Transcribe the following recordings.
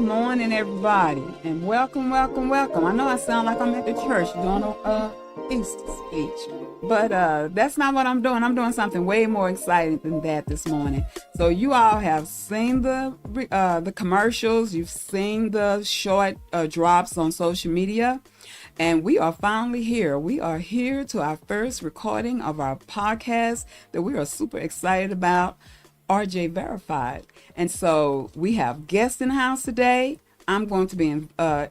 morning, everybody, and welcome, welcome, welcome. I know I sound like I'm at the church doing a Easter speech, but that's not what I'm doing. I'm doing something way more exciting than that this morning. So you all have seen the commercials, you've seen the short drops on social media, and we are finally here. We are here to our first recording of our podcast that we are super excited about. RJ Verified. And so we have guests in the house today. I'm going to be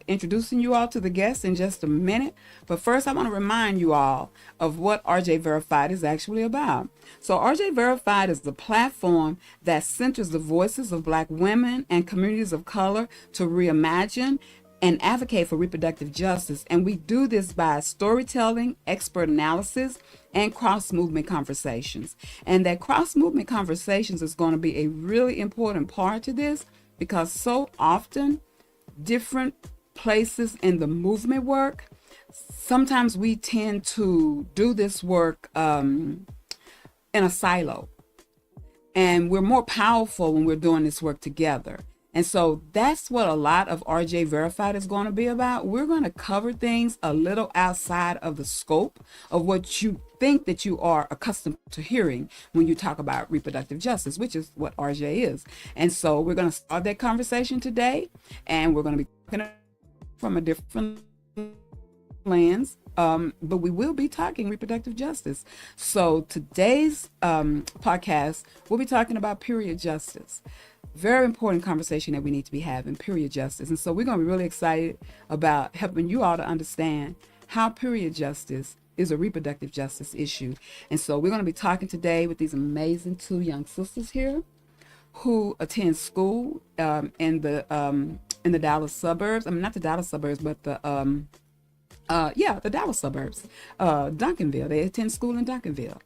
introducing you all to the guests in just a minute. But first, I want to remind you all of what RJ Verified is actually about. So RJ Verified is the platform that centers the voices of Black women and communities of color to reimagine and advocate for reproductive justice. And we do this by storytelling, expert analysis, and cross-movement conversations. And that cross-movement conversations is going to be a really important part to this, because so often different places in the movement work, sometimes we tend to do this work in a silo. And we're more powerful when we're doing this work together. And so that's what a lot of RJ Verified is going to be about. We're going to cover things a little outside of the scope of what you think that you are accustomed to hearing when you talk about reproductive justice, which is what RJ is. And so we're going to start that conversation today, and we're going to be talking from a different lens, but we will be talking reproductive justice. So today's podcast, we'll be talking about period justice. Very important conversation that we need to be having, period justice. And so we're going to be really excited about helping you all to understand how period justice is a reproductive justice issue. And so we're going to be talking today with these amazing two young sisters here who attend school in the Dallas suburbs. I mean, not the Dallas suburbs, but the Dallas suburbs, Duncanville. They attend school in Duncanville,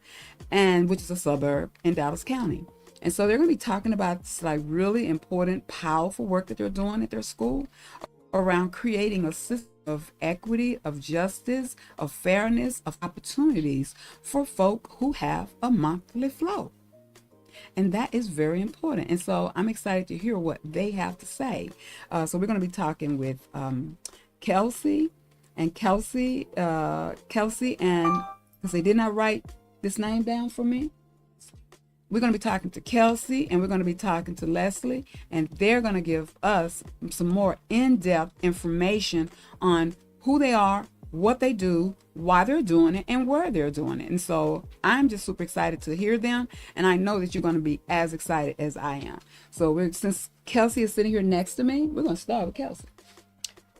and which is a suburb in Dallas County. And so they're going to be talking about this, like, really important, powerful work that they're doing at their school around creating a system of equity, of justice, of fairness, of opportunities for folk who have a monthly flow. And that is very important. And so I'm excited to hear what they have to say. So we're going to be talking with Kelsey, and because they did not write this name down for me. We're going to be talking to Kelsey, and we're going to be talking to Leslie, and they're going to give us some more in-depth information on who they are, what they do, why they're doing it, and where they're doing it. And so I'm just super excited to hear them, and I know that you're going to be as excited as I am. So since Kelsey is sitting here next to me, we're going to start with Kelsey.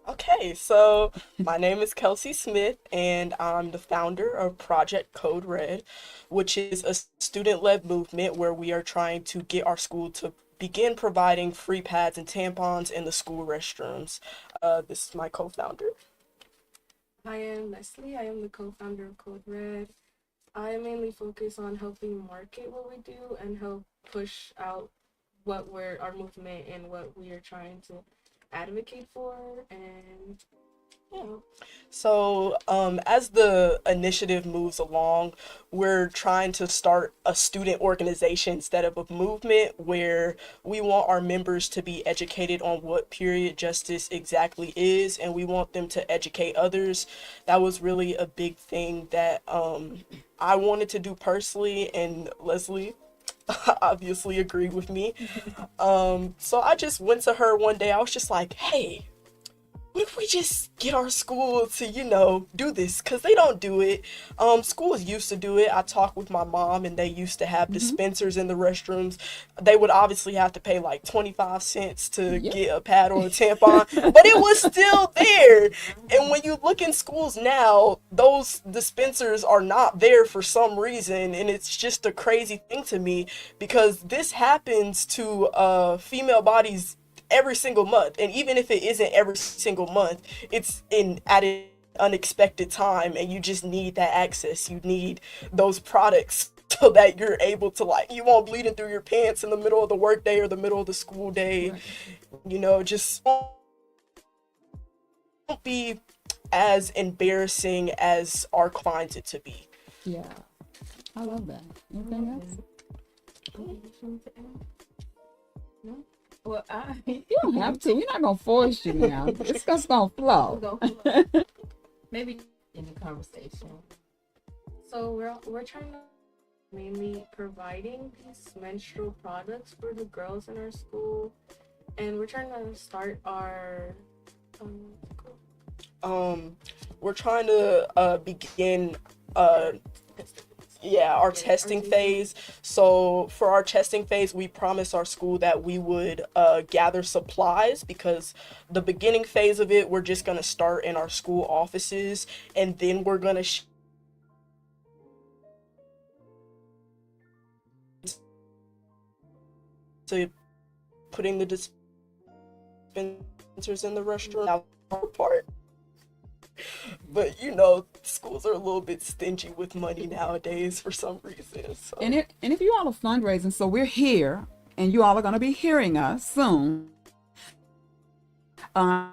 Okay, so my name is Kelsey Smith, and I'm the founder of Project Code Red, which is a student-led movement where we are trying to get our school to begin providing free pads and tampons in the school restrooms. This is my co-founder. I am Leslie. I am the co-founder of Code Red. I mainly focus on helping market what we do and help push out our movement and what we are trying to advocate for. And So as the initiative moves along, we're trying to start a student organization instead of a movement, where we want our members to be educated on what period justice exactly is, and we want them to educate others. That was really a big thing that I wanted to do personally, and Leslie obviously agreed with me. So I just went to her one day. I was just like, hey, what if we just get our school to, do this? Because they don't do it. Schools used to do it. I talked with my mom, and they used to have dispensers in the restrooms. They would obviously have to pay like 25 cents to get a pad or a tampon, but it was still there. And when you look in schools now, those dispensers are not there for some reason, and it's just a crazy thing to me, because this happens to female bodies every single month. And even if it isn't every single month, it's at an unexpected time, and you just need that access. You need those products so that you're able to, you won't bleeding through your pants in the middle of the workday or the middle of the school day. Right. Just won't be as embarrassing as our finds it to be. Yeah, I love that. Anything else? No? Well, I You don't have to. We're not gonna force you now. It's just gonna flow. maybe in the conversation. So we're trying to mainly providing these menstrual products for the girls in our school, and we're trying to start our We're trying to begin our testing phase. So for our testing phase, we promised our school that we would gather supplies, because the beginning phase of it, we're just going to start in our school offices, and then we're going to putting the dispensers in the restroom. Now, part. But schools are a little bit stingy with money nowadays for some reason. So. And if you all are fundraising, so we're here, and you all are going to be hearing us soon. I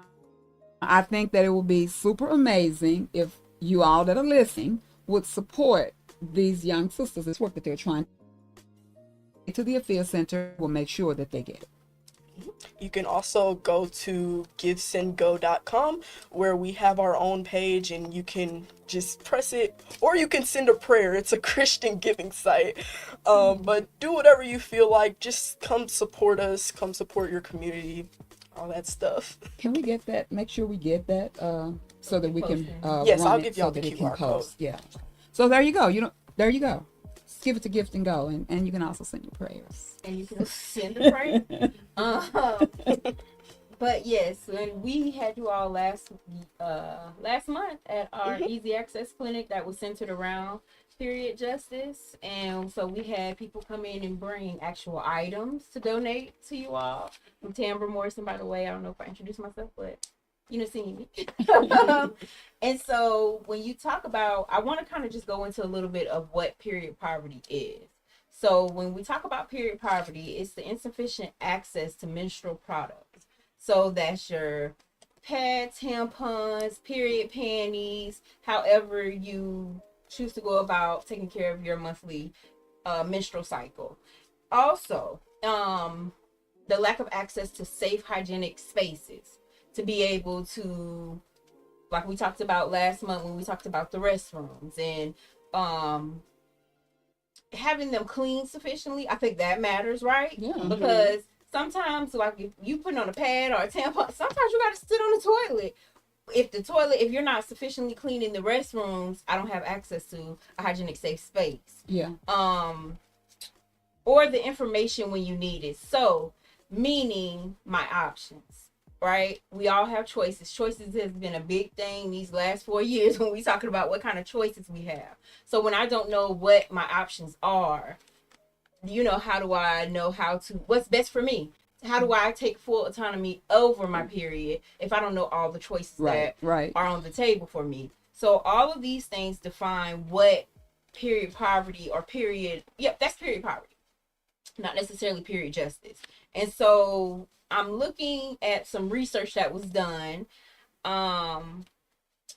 think that it will be super amazing if you all that are listening would support these young sisters. This work that they're trying to the Affairs Center will make sure that they get it. You can also go to givesendgo.com, where we have our own page, and you can just press it, or you can send a prayer. It's a Christian giving site. But do whatever you feel like. Just come support us, come support your community, all that stuff. Can we get that? Make sure we get that so that we can yes, run I'll it give y'all so the that it QR can code. post. Yeah. So there you go. There you go. Give it to Gift and Go, and you can also send your prayers. And you can send a prayer. But yes, when we had you all last month at our Easy Access Clinic that was centered around period justice, and so we had people come in and bring actual items to donate to you all. I'm Tambra Morrison, by the way. I don't know if I introduced myself, but you know, seeing me. And so when you talk about, I want to kind of just go into a little bit of what period poverty is. So when we talk about period poverty, it's the insufficient access to menstrual products. So that's your pads, tampons, period panties, however you choose to go about taking care of your monthly menstrual cycle. Also, the lack of access to safe, hygienic spaces to be able to, like we talked about last month when we talked about the restrooms, and having them clean sufficiently. I think that matters, right? Yeah. Because sometimes, like, if you put on a pad or a tampon, sometimes you got to sit on the toilet. If you're not sufficiently clean in the restrooms, I don't have access to a hygienic safe space. Yeah. Or the information when you need it. So, meaning my options. Right? We all have choices. Choices has been a big thing these last 4 years when we talking about what kind of choices we have. So when I don't know what my options are, how do I know what's best for me? How do I take full autonomy over my period if I don't know all the choices that are on the table for me? So all of these things define what period poverty or that's period poverty, not necessarily period justice. And so I'm looking at some research that was done. And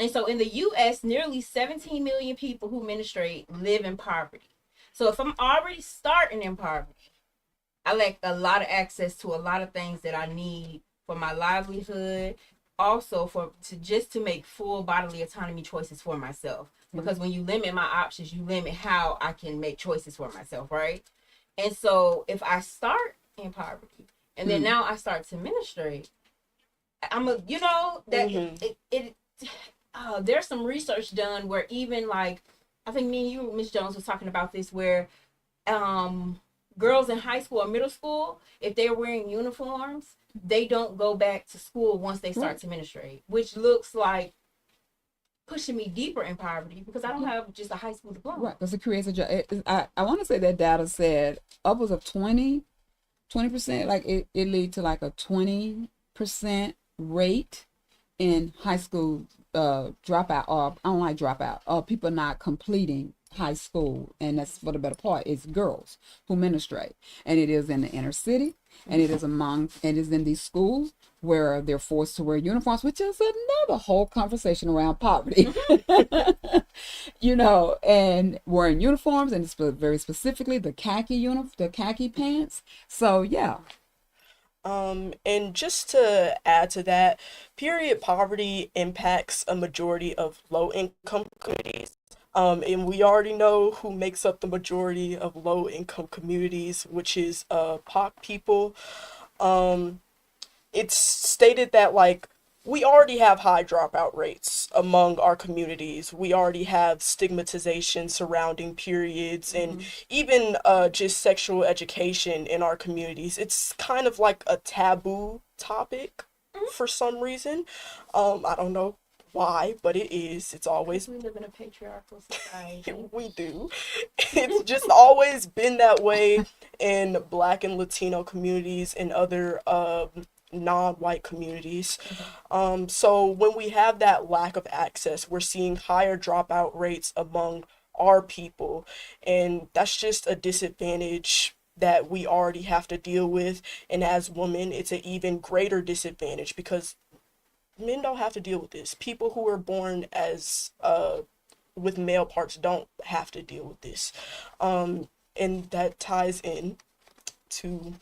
so in the U.S., nearly 17 million people who menstruate live in poverty. So if I'm already starting in poverty, I lack a lot of access to a lot of things that I need for my livelihood. Also to make full bodily autonomy choices for myself. Because when you limit my options, you limit how I can make choices for myself, right? And so if I start in poverty, and then now I start to menstruate, there's some research done where even like, I think me and you, Ms. Jones, was talking about this, where girls in high school or middle school, if they're wearing uniforms, they don't go back to school once they start to menstruate, which looks like pushing me deeper in poverty because I don't have just a high school diploma. Right, because it creates a job. I want to say that data said upwards of 20%, like it lead to like a 20% rate in high school dropout, or I don't like dropout, or people not completing high school, and that's for the better part. It's girls who menstruate, and it is in the inner city, and it is in these schools where they're forced to wear uniforms, which is another whole conversation around poverty. And wearing uniforms, and very specifically the khaki pants. So yeah. And just to add to that, period poverty impacts a majority of low income communities. And we already know who makes up the majority of low income communities, which is POC people. Um, it's stated that like we already have high dropout rates among our communities. We already have stigmatization surrounding periods and even just sexual education in our communities. It's kind of like a taboo topic for some reason. I don't know why, but it is. It's always We live in a patriarchal society. we do. It's just always been that way in Black and Latino communities and other non-white communities. So when we have that lack of access, we're seeing higher dropout rates among our people, and that's just a disadvantage that we already have to deal with. And as women, it's an even greater disadvantage because men don't have to deal with this. People who are born as with male parts don't have to deal with this. And that ties in to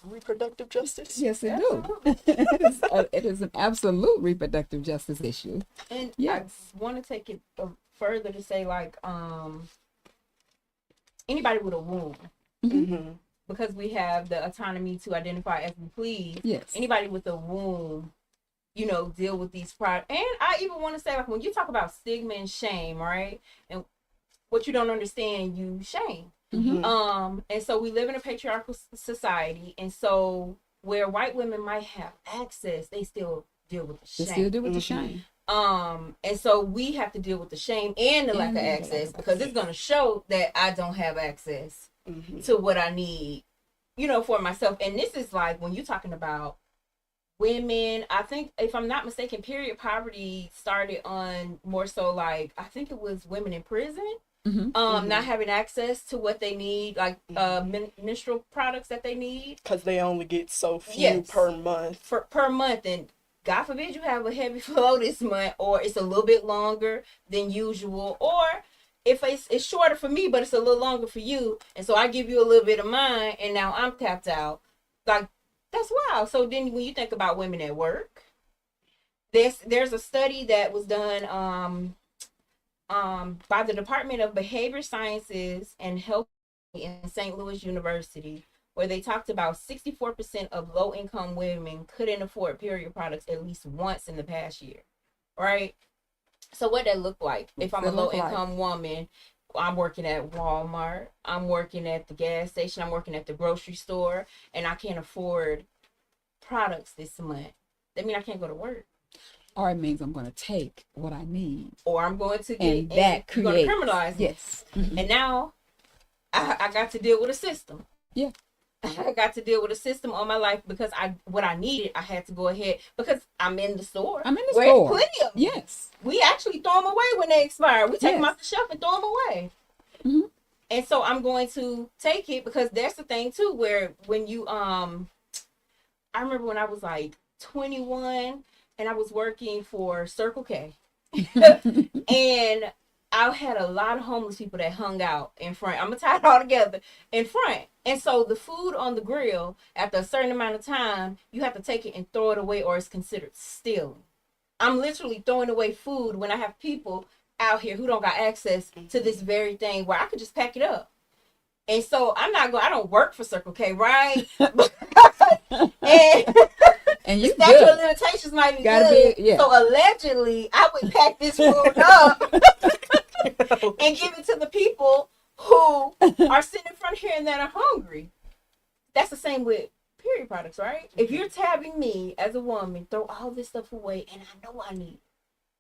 reproductive justice. Yes, it do. It is an absolute reproductive justice issue. And Yes. I want to take it further to say, like, anybody with a womb, Mm-hmm. because we have the autonomy to identify as we please. Yes. Anybody with a womb, you know, deal with these products. And I even want to say, like, when you talk about stigma and shame, right? And what you don't understand, you shame. Mhm. And so we live in a patriarchal society, and so where white women might have access, they still deal with the They shame. still do with the shame. And so we have to deal with the shame and the lack of And the lack access of because it's going to show that I don't have access to what I need, you know, for myself. And this is like when you're talking about women, I think, if I'm not mistaken, period poverty started on more so like, I think it was women in prison. Not having access to what they need, like menstrual products that they need, because they only get so few Yes. per month. per month, and God forbid you have a heavy flow this month, or it's a little bit longer than usual, or if it's shorter for me but it's a little longer for you, and so I give you a little bit of mine and now I'm tapped out. Like, that's wild. So then when you think about women at work, there's a study that was done by the Department of Behavior Sciences and Health in St. Louis University, where they talked about 64% of low-income women couldn't afford period products at least once in the past year, right? So what that look like? If I'm a low-income woman, I'm working at Walmart, I'm working at the gas station, I'm working at the grocery store, and I can't afford products this month. That means I can't go to work. Or it means I'm going to take what I need. Or I'm going to get, And that you're going to creates. criminalize me. Yes. Mhm. And now I got to deal with a system. Yeah. I got to deal with a system on my life because what I needed, I had to go ahead because I'm in the store. I'm in the where store. Plenty of them. Yes. We actually throw them away when they expire. We take them Yes. off the shelf and throw them away. Mhm. And so I'm going to take it because that's the thing too, where when you I remember when I was like 21 and I was working for Circle K. And I had a lot of homeless people that hung out in front. I'm gonna tie it all together in front. And so the food on the grill, after a certain amount of time, you have to take it and throw it away or it's considered stealing. I'm literally throwing away food when I have people out here who don't got access to this very thing where I could just pack it up. And so I don't work for Circle K, right? And And the you statute of good. limitations might be Gotta good. be- yeah. So allegedly, I would pack this food up and give it to the people who are sitting in front here and that are hungry. That's the same with period products, right? If you're tabbing me as a woman, throw all this stuff away, and I know I need it.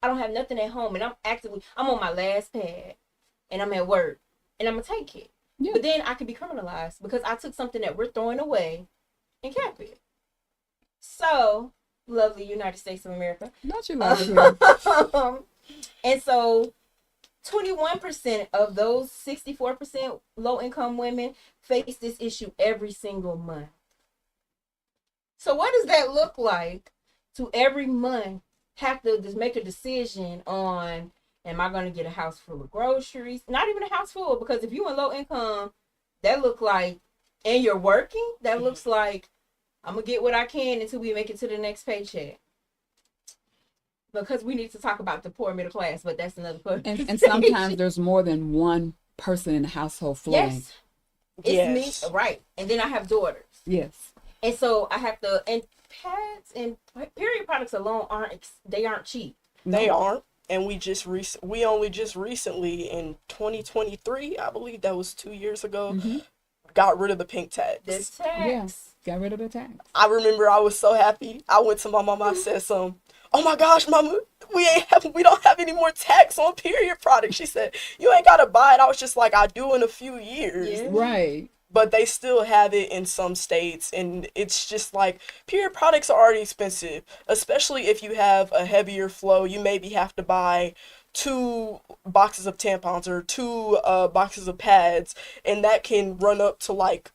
I don't have nothing at home, and I'm on my last pad, and I'm at work, and I'm gonna take it. Yeah. But then I could be criminalized because I took something that we're throwing away and kept it. So, lovely United States of America. Don't you love it? And so 21% of those 64% low income women face this issue every single month. So what does that look like to every month have to just make a decision on, am I going to get a house full of groceries? Not even a house full, because if you're in low income, that look like, and you're working, that looks like I'm gonna get what I can until we make it to the next paycheck. Because we need to talk about the poor middle class, but that's another And sometimes there's more than one person in the household flowing. yes, it's me, right? And then I have daughters. Yes. And so I have to, and pads and period products alone aren't cheap. They aren't. And we only just recently in 2023, I believe that was 2 years ago, got rid of the pink tags. The tax. Yes. Got rid of the tax. I remember I was so happy. I went to my mama. I said oh my gosh, mama, we don't have any more tax on period products. She said, you ain't gotta buy it. I was just like, I do in a few years. Yeah. Right. But they still have it in some states, and it's just like period products are already expensive, especially if you have a heavier flow. You maybe have to buy 2 boxes of tampons or 2 boxes of pads, and that can run up to like,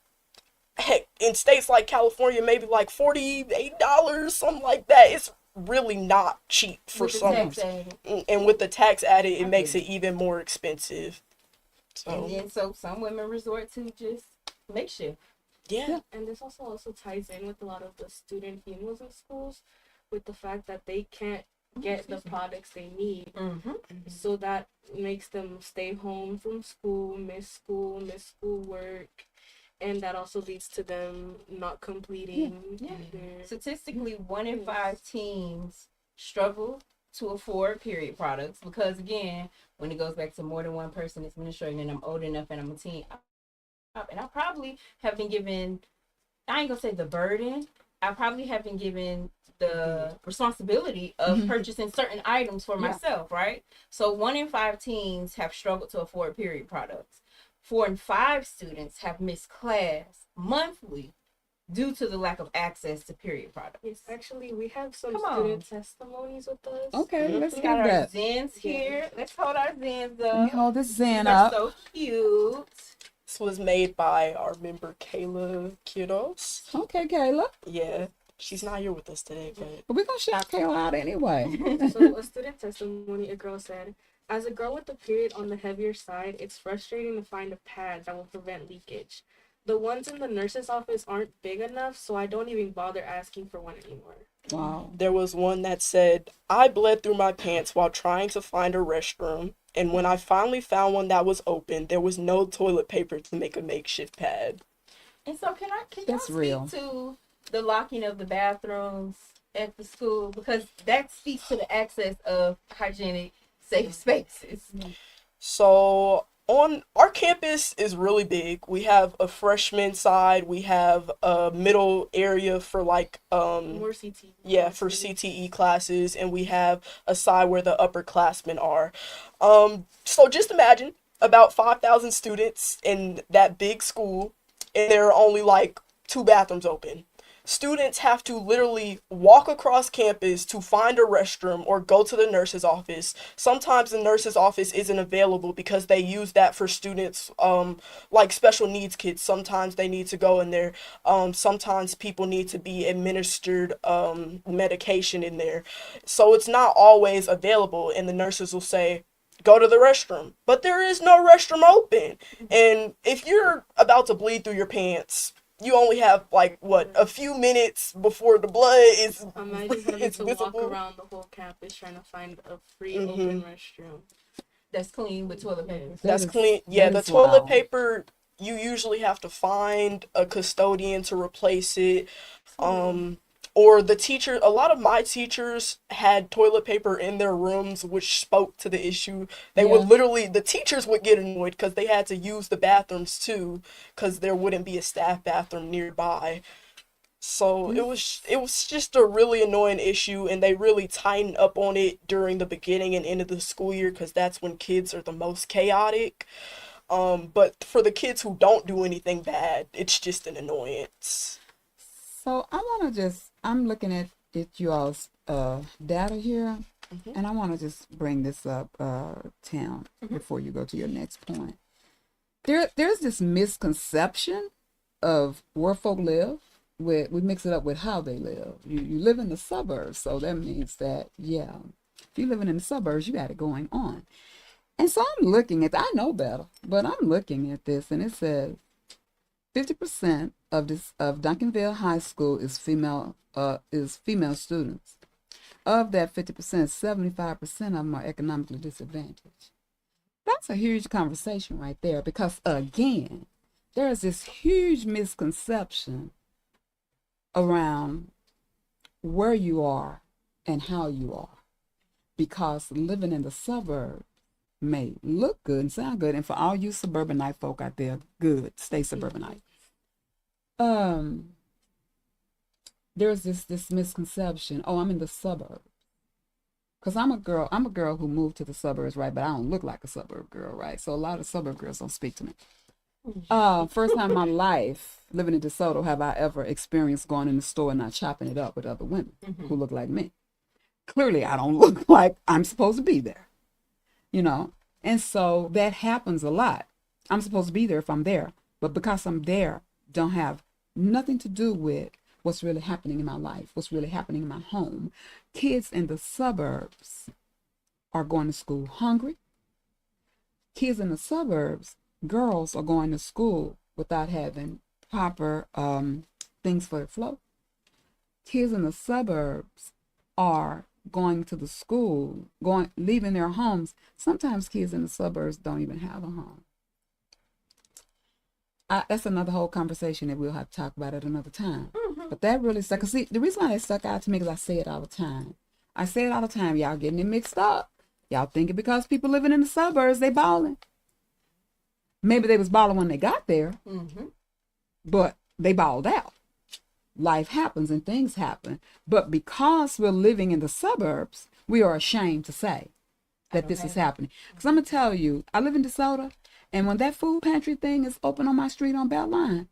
heck, in states like California, maybe like $48, something like that. It's really not cheap for With the some. tax added. And with the tax added, it makes it even more expensive. So And then so some women resort to just makeshift. yeah. And this also ties in with a lot of the student unions in schools, with the fact that they can't get the products they need. Mm-hmm. So that makes them stay home from school, miss schoolwork, and that also leads to them not completing Yeah. their. Statistically, 1 in 5 teens struggle to afford period products because, again, when it goes back to more than one person administrating, and I'm old enough and I'm a teen, and I probably have been given, I ain't gonna say the burden, I probably have been given the responsibility of purchasing certain items for myself, right? So 1 in 5 teens have struggled to afford period products. 4 in 5 students have missed class monthly due to the lack of access to period products. Yes, actually, we have some Come on. student testimonies with us. Okay, let's We get got our that. Zens here. Let's hold our Zens Let me up. hold this Zen They're up. so cute. This was made by our member Kayla Kiddos. Okay, Kayla. Yeah, she's not here with us today, but But we're going to shout Kayla out anyway. So a student testimony, a girl said, as a girl with a period on the heavier side, it's frustrating to find a pad that will prevent leakage. The ones in the nurse's office aren't big enough, so I don't even bother asking for one anymore. Wow. there was one that said, I bled through my pants while trying to find a restroom, and when I finally found one that was open, there was no toilet paper to make a makeshift pad. And so can y'all That's speak real. to the locking of the bathrooms at the school? Because that speaks to the access of hygienic, safe spaces. So on our campus is really big. We have a freshman side, we have a middle area for like More CT. yeah, for CTE classes, and we have a side where the upperclassmen are. So just imagine about 5,000 students in that big school, and there are only like 2 bathrooms open. Students have to literally walk across campus to find a restroom or go to the nurse's office. Sometimes the nurse's office isn't available because they use that for students like special needs kids. Sometimes they need to go in there. Sometimes people need to be administered medication in there. So it's not always available, and the nurses will say, go to the restroom. But there is no restroom open. And if you're about to bleed through your pants, you only have like a few minutes before the blood is Imagine having it's to visible. walk around the whole campus trying to find a free open restroom. That's clean with toilet paper. That's That is- clean. Yeah, that the is toilet wild. paper, you usually have to find a custodian to replace it. Or the teacher, a lot of my teachers had toilet paper in their rooms, which spoke to the issue. They would literally, the teachers would get annoyed because they had to use the bathrooms too, because there wouldn't be a staff bathroom nearby. So it was just a really annoying issue, and they really tightened up on it during the beginning and end of the school year, because that's when kids are the most chaotic. But for the kids who don't do anything bad, it's just an annoyance. So I want to I'm looking at you all's data here, and I want to just bring this up, Tim, before you go to your next point. There's this misconception of where folk live. We mix it up with how they live. You live in the suburbs, so that means that, yeah, if you're living in the suburbs, you got it going on. And so I'm looking at, I know better, but I'm looking at this, and it says 50% of Duncanville High School is female students. Of that 50%, 75% of them are economically disadvantaged. That's a huge conversation right there because, again, there is this huge misconception around where you are and how you are. Because living in the suburbs may look good and sound good. And for all you suburbanite folk out there, good, stay suburbanite. There's this misconception, oh, I'm in the suburbs. Because I'm a girl who moved to the suburbs, right? But I don't look like a suburb girl, right? So a lot of suburb girls don't speak to me. First time in my life living in DeSoto have I ever experienced going in the store and not chopping it up with other women who look like me. Clearly, I don't look like I'm supposed to be there, you know? And so that happens a lot. I'm supposed to be there if I'm there, but because I'm there, don't have nothing to do with what's really happening in my life, what's really happening in my home. Kids in the suburbs are going to school hungry. Kids in the suburbs, girls are going to school without having proper things for their flow. Kids in the suburbs are going to the school, leaving their homes. Sometimes kids in the suburbs don't even have a home. That's another whole conversation that we'll have to talk about at another time. But that really stuck. See, the reason why that stuck out to me is I say it all the time. Y'all getting it mixed up. Y'all thinking because people living in the suburbs, they balling. Maybe they was balling when they got there, but they balled out. Life happens and things happen. But because we're living in the suburbs, we are ashamed to say that this is happening. Because I'm going to tell you, I live in DeSoto, and when that food pantry thing is open on my street on Beltline,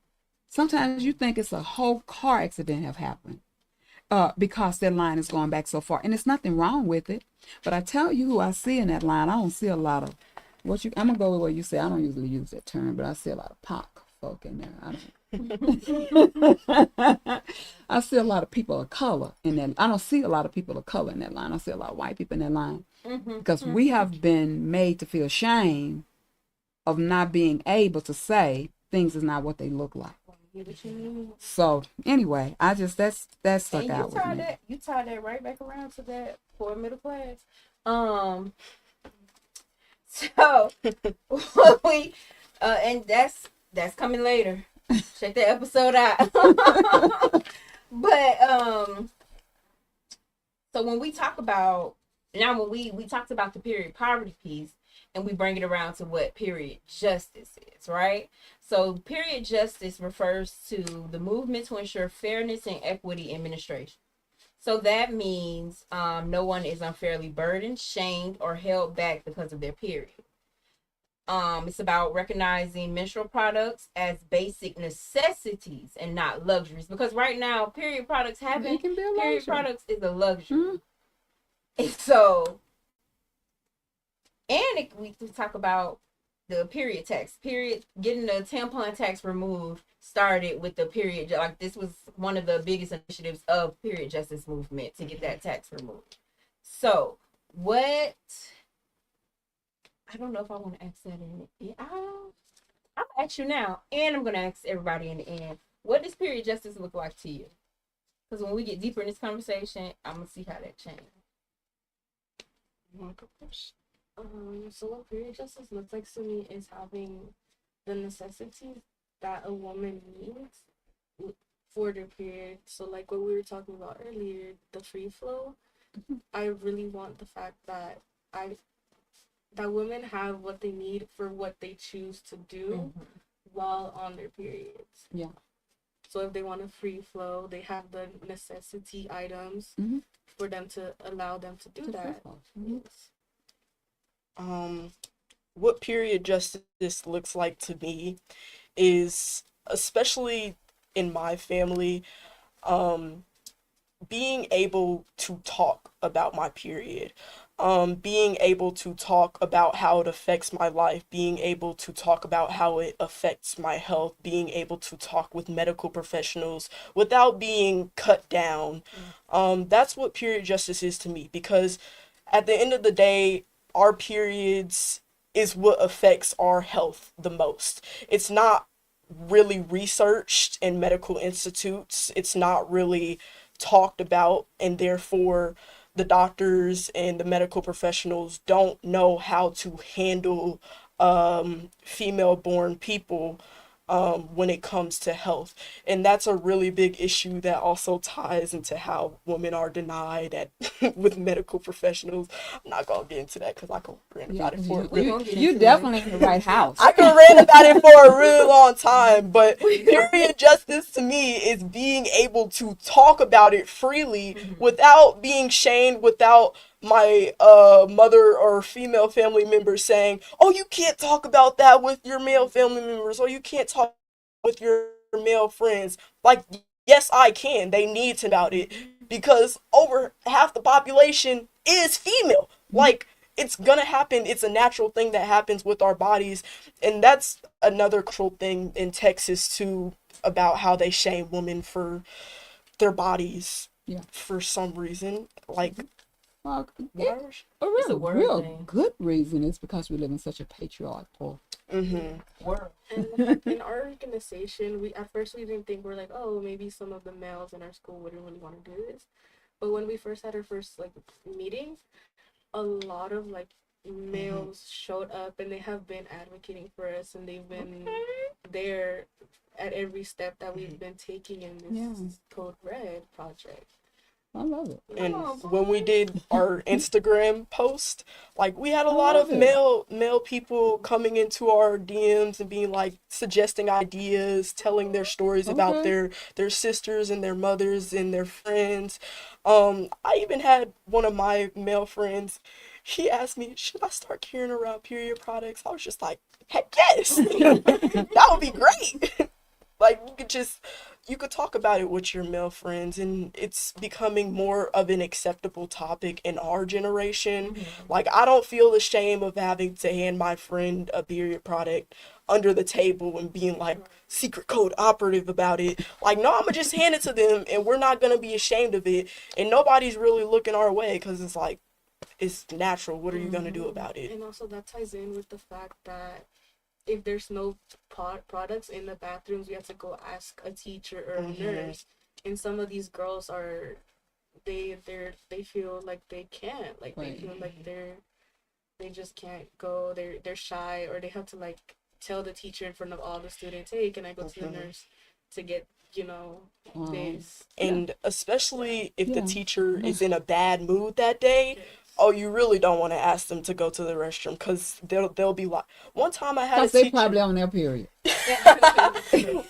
sometimes you think it's a whole car accident have happened because that line is going back so far. And there's nothing wrong with it. But I tell you who I see in that line, I don't see a lot of, I'm going to go with what you say. I don't usually use that term, but I see a lot of POC folk in there. I see a lot of people of color in that. I don't see a lot of people of color in that line. I see a lot of white people in that line because we have been made to feel shame of not being able to say things is not what they look like. So anyway, I just that stuck out with me. You tied that right back around to that for middle class. So we and that's coming later. Check that episode out. But so when we talk about when we talked about the period poverty piece and we bring it around to what period justice is, right? So period justice refers to the movement to ensure fairness and equity in administration. So that means no one is unfairly burdened, shamed, or held back because of their period. It's about recognizing menstrual products as basic necessities and not luxuries. Because right now, period products period products is a luxury. And so, we talk about the period tax. Getting the tampon tax removed started with the period. Like this was one of the biggest initiatives of period justice movement to get that tax removed. So, I don't know if I want to ask that in it. I'll ask you now, and I'm going to ask everybody in the end. What does period justice look like to you? Because when we get deeper in this conversation, I'm going to see how that changes. You want to go first? So what period justice looks like to me is having the necessities that a woman needs for their period. So like what we were talking about earlier, the free flow. I really want the fact that women have what they need for what they choose to do while on their periods. Yeah. So if they want a free flow, they have the necessity items for them to allow them to do that. Yes. What period justice looks like to me is, especially in my family, being able to talk about my period, being able to talk about how it affects my life, being able to talk about how it affects my health, being able to talk with medical professionals without being cut down. That's what period justice is to me, because at the end of the day, our periods is what affects our health the most. It's not really researched in medical institutes. It's not really talked about, and therefore the doctors and the medical professionals don't know how to handle female born people when it comes to health. And that's a really big issue that also ties into how women are denied at with medical professionals. I'm not gonna get into that because I can rant about it for a really You definitely in the right house. I can rant about it for a really long time, but period justice to me is being able to talk about it freely without being shamed, without my mother or female family members saying, oh, you can't talk about that with your male family members, or you can't talk with your male friends. Like, yes, I can. They need to know about it because over half the population is female. Like, it's gonna happen. It's a natural thing that happens with our bodies. And that's another cultural thing in Texas too, about how they shame women for their bodies for some reason. Like, Well, It's a word real thing. good reason is because we live in such a patriarchal World. And in our organization, we at first we didn't think, we're like, oh, maybe some of the males in our school wouldn't really want to do this. But when we first had our first like meetings, a lot of like males showed up, and they have been advocating for us, and they've been there at every step that we've been taking in this Code Red project. I love it. and when we did our Instagram post, like, we had a lot of male people coming into our DMs and being like suggesting ideas, telling their stories about their sisters and their mothers and their friends. I even had one of my male friends, he asked me, should I start carrying around period products? I was just like, heck yes. That would be great. Like, you could talk about it with your male friends, and it's becoming more of an acceptable topic in our generation. Like, I don't feel the shame of having to hand my friend a period product under the table and being like secret code operative about it. Like, no, I'm gonna just hand it to them, and we're not gonna be ashamed of it, and nobody's really looking our way, because it's like, it's natural. What are you gonna do about it? And also that ties in with the fact that if there's no products in the bathrooms, we have to go ask a teacher or a nurse. And some of these girls are, they feel like they can't, like they feel like they just can't go. They're shy, or they have to like tell the teacher in front of all the students, hey, can I go to the nurse to get, this. And especially if the teacher is in a bad mood that day, oh, you really don't want to ask them to go to the restroom, because they'll be like, one time I had a they teacher, probably on their period.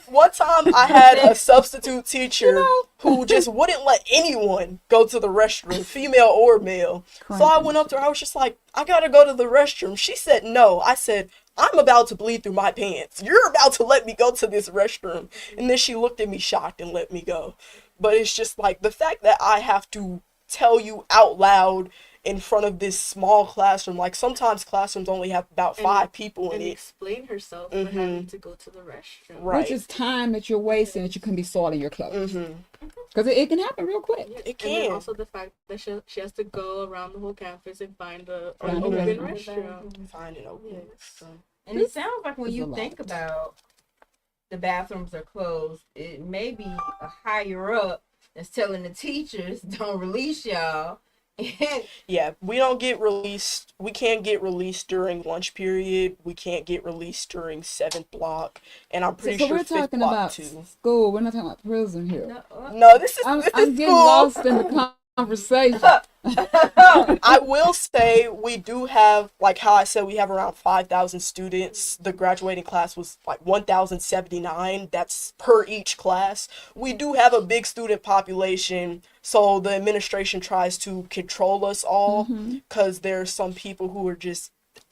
one time I had a substitute teacher who just wouldn't let anyone go to the restroom, female or male. So I went up to her, I was just like, I gotta go to the restroom. She said no. I said, I'm about to bleed through my pants. You're about to let me go to this restroom. And then she looked at me shocked and let me go. But it's just like, the fact that I have to tell you out loud in front of this small classroom, like, sometimes classrooms only have about 5 people in and it. explain herself for having to go to the restroom. Right. Which is time that you're wasting that you can be soiling your clothes. Because it can happen real quick. It can. And then also the fact that she has to go around the whole campus and find an open restroom. Find it open. restroom. And it sounds like when you think about the bathrooms are closed, it may be a higher up that's telling the teachers, don't release y'all. Yeah, we don't get released. We can't get released during lunch period. We can't get released during 7th block. And I'm pretty So sure we're 5th talking block about too. school. We're not talking about prison here. No, this is I'm school. getting lost in the conversation. I will say we do have, like how I said, we have around 5,000 students. The graduating class was like 1,079. That's per each class. We do have a big student population, so the administration tries to control us all, because there's some people who are just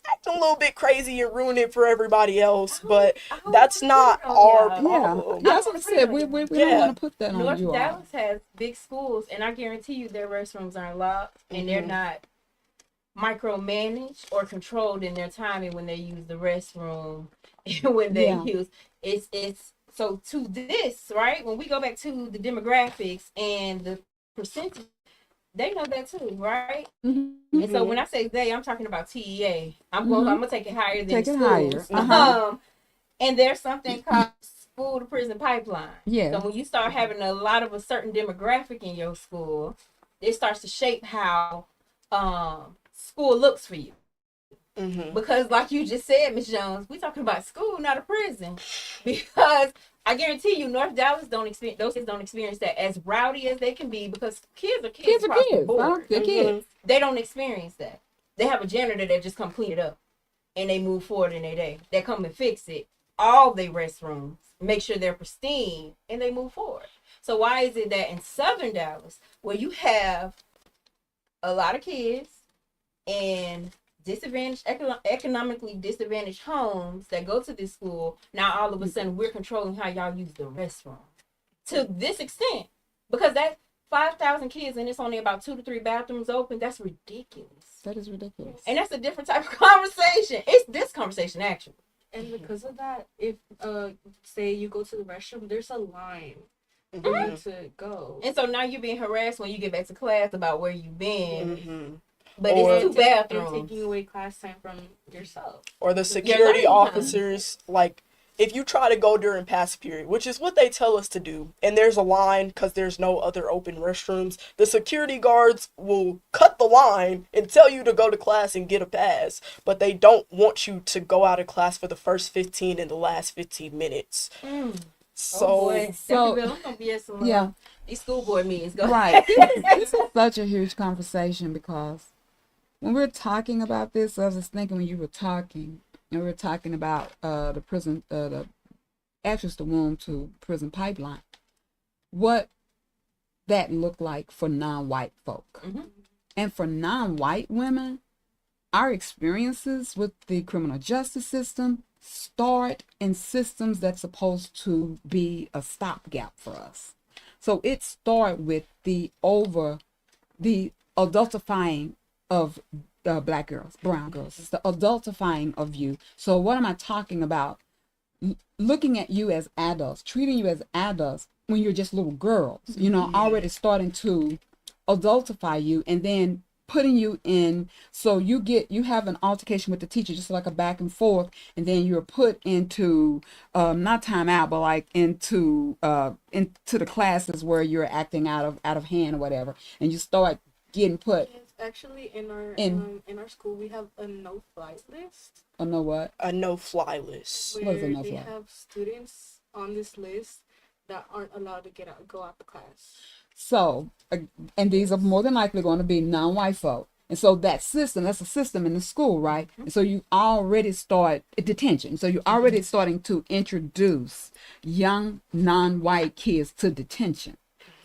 acting a little bit crazy and ruin it for everybody else, but that's not our problem. Yeah, that's what I said. We don't want to put that on North you all. Dallas has big schools, and I guarantee you their restrooms aren't locked, and they're not micromanaged or controlled in their timing when they use the restroom and when they use it's so to this, right? When we go back to the demographics and the percentage, they know that too, right? And so when I say they, I'm talking about TEA. I'm gonna take it higher than Take it schools. higher. And there's something called school to prison pipeline. Yeah. So when you start having a lot of a certain demographic in your school, it starts to shape how school looks for you. Mm-hmm. Because like you just said, Miss Jones, we talking about school, not a prison. Because I guarantee you, North Dallas those kids don't experience that as rowdy as they can be, because kids are kids across the board. They're kids. They don't experience that. They have a janitor that just come clean it up and they move forward in their day. They come and fix it. All their restrooms, make sure they're pristine, and they move forward. So why is it that in Southern Dallas, where you have a lot of kids and economically disadvantaged homes that go to this school, now all of a sudden we're controlling how y'all use the restroom to this extent? Because that 5,000 kids and it's only about 2 to 3 bathrooms open, that's ridiculous. That is ridiculous. And that's a different type of conversation. It's this conversation, actually. And because of that, if say you go to the restroom, there's a line for Mm-hmm. you to go. And so now you're being harassed when you get back to class about where you've been. Mm-hmm. But Or- it's 2 And bathrooms. taking away class time from yourself. Or the learning security time. officers, like, if you try to go during pass period, which is what they tell us to do, and there's a line because there's no other open restrooms, the security guards will cut the line and tell you to go to class and get a pass, but they don't want you to go out of class for the first 15 and the last 15 minutes. So, Oh boy, so- Bill, I'm gonna be at some Yeah. these school board meetings. Go Right. This is such a huge conversation because when we're talking about this, I was just thinking when you were talking, and we were talking about the prison, the access to womb to prison pipeline, what that looked like for non-white folk. Mhm. And for non-white women, our experiences with the criminal justice system start in systems that's supposed to be a stopgap for us. So it starts with the adultifying of black girls, brown girls. It's the adultifying of you. So what am I talking about? Looking at you as adults, treating you as adults when you're just little girls, you know, already starting to adultify you, and then putting you in, so you have an altercation with the teacher, just like a back and forth, and then you're put into not time out, but like into the classes where you're acting out of hand or whatever, and you start getting put. Yes, actually, in our school, we have a no-fly list. I know what. a no-fly list. Where What is a they no-fly? have students on this list that aren't allowed to go out the class. So, and these are more than likely going to be non-white folk. And so that's a system in the school, right? And so you already start detention. So you're already starting to introduce young non-white kids to detention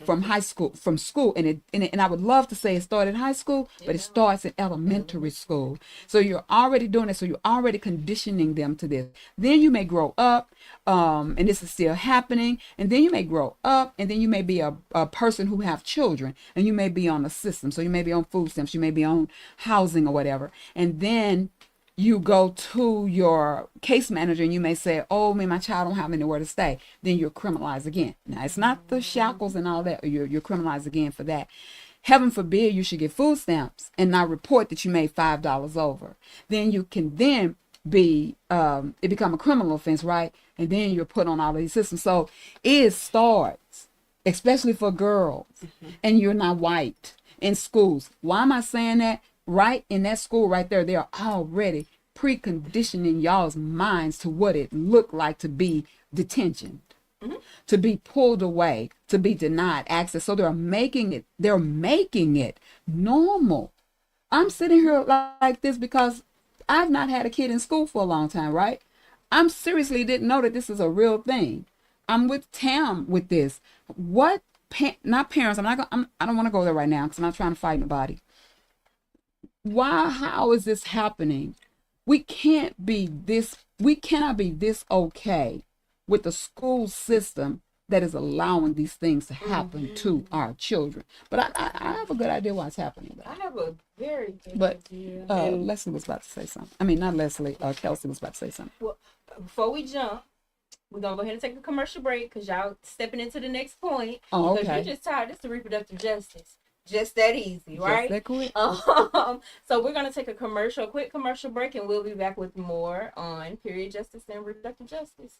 from school. And I would love to say it started in high school, but it starts in elementary school. So you're already doing it. So you're already conditioning them to this. Then you may grow up, and this is still happening. And then you may grow up, and then you may be a person who have children, and you may be on a system. So you may be on food stamps, you may be on housing or whatever. And then you go to your case manager and you may say, oh, my child don't have anywhere to stay. Then you're criminalized again. Now, it's not the shackles and all that. You're criminalized again for that. Heaven forbid you should get food stamps and not report that you made $5 over. Then you can then be, it become a criminal offense, right? And then you're put on all of these systems. So it starts, especially for girls, and you're not white in schools. Why am I saying that? Right in that school right there, they're already preconditioning y'all's minds to what it looked like to be detention, to be pulled away, to be denied access. So they're making it normal. I'm sitting here like this because I've not had a kid in school for a long time, right? I'm seriously didn't know that this is a real thing. I'm with Tam with this. Not parents. I don't want to go there right now because I'm not trying to fight nobody. How is this happening? We cannot be this okay with the school system that is allowing these things to happen to our children. But I have a good idea why it's happening. I have a very good But idea. Leslie was about to say something. I mean, not Leslie, Kelsey was about to say something. Well, before we jump, we're going to go ahead and take a commercial break because y'all stepping into the next point. Oh, Because okay. you're just tired. This is reproductive justice. Just that easy, right? Just that quick. So we're going to take a quick commercial break, and we'll be back with more on period justice and reproductive justice.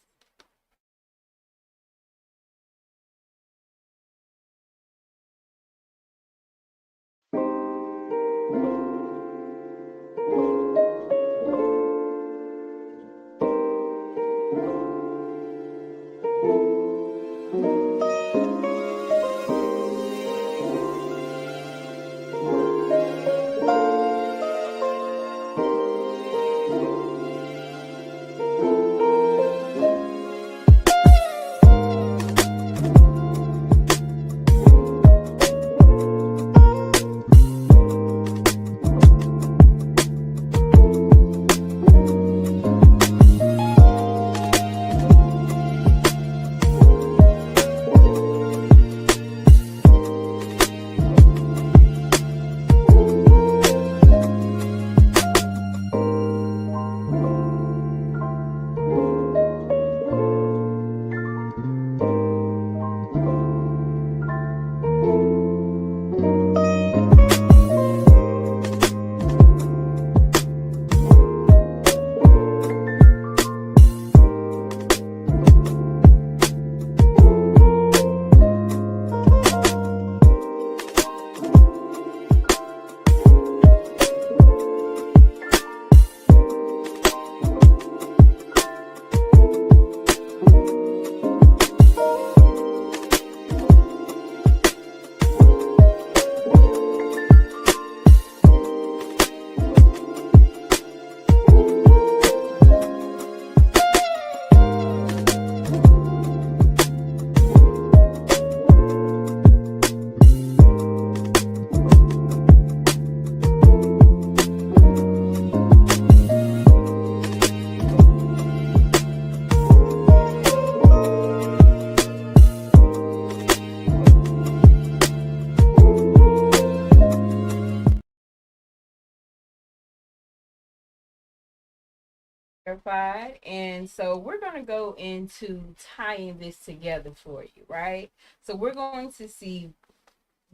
Clarified. And so we're going to go into tying this together for you, right? So we're going to see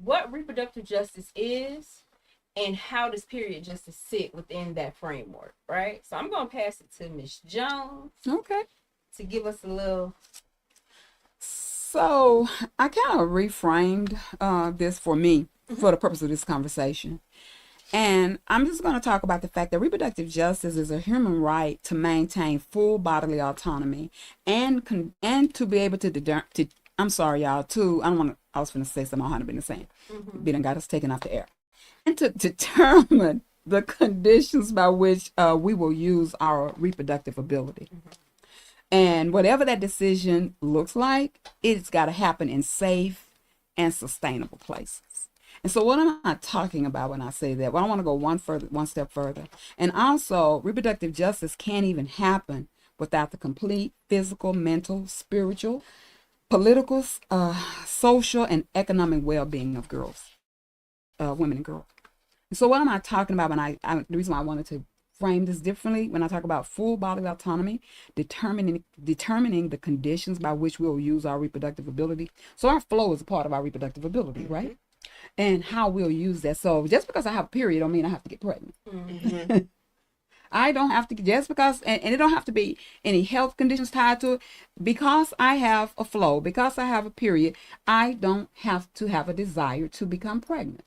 what reproductive justice is and how does period justice sit within that framework, right? So I'm going to pass it to Miss Jones Okay. to give us a little. So I kind of reframed this for me for the purpose of this conversation. And I'm just going to talk about the fact that reproductive justice is a human right to maintain full bodily autonomy and to be able to I'm sorry, y'all, I don't want to, I was going to say something I hadn't been saying. Been got us taken off the air. And to determine the conditions by which we will use our reproductive ability. And whatever that decision looks like, it's got to happen in safe and sustainable places. And so what am I talking about when I say that? Well, I want to go one step further. And also, reproductive justice can't even happen without the complete physical, mental, spiritual, political, social, and economic well-being of girls, women and girls. And so what am I talking about when the reason why I wanted to frame this differently, when I talk about full bodily autonomy, determining the conditions by which we'll use our reproductive ability. So our flow is a part of our reproductive ability, right? And how we'll use that. So just because I have a period don't mean I have to get pregnant. I don't have to, just because, and it don't have to be any health conditions tied to it. Because I have a flow, because I have a period, I don't have to have a desire to become pregnant.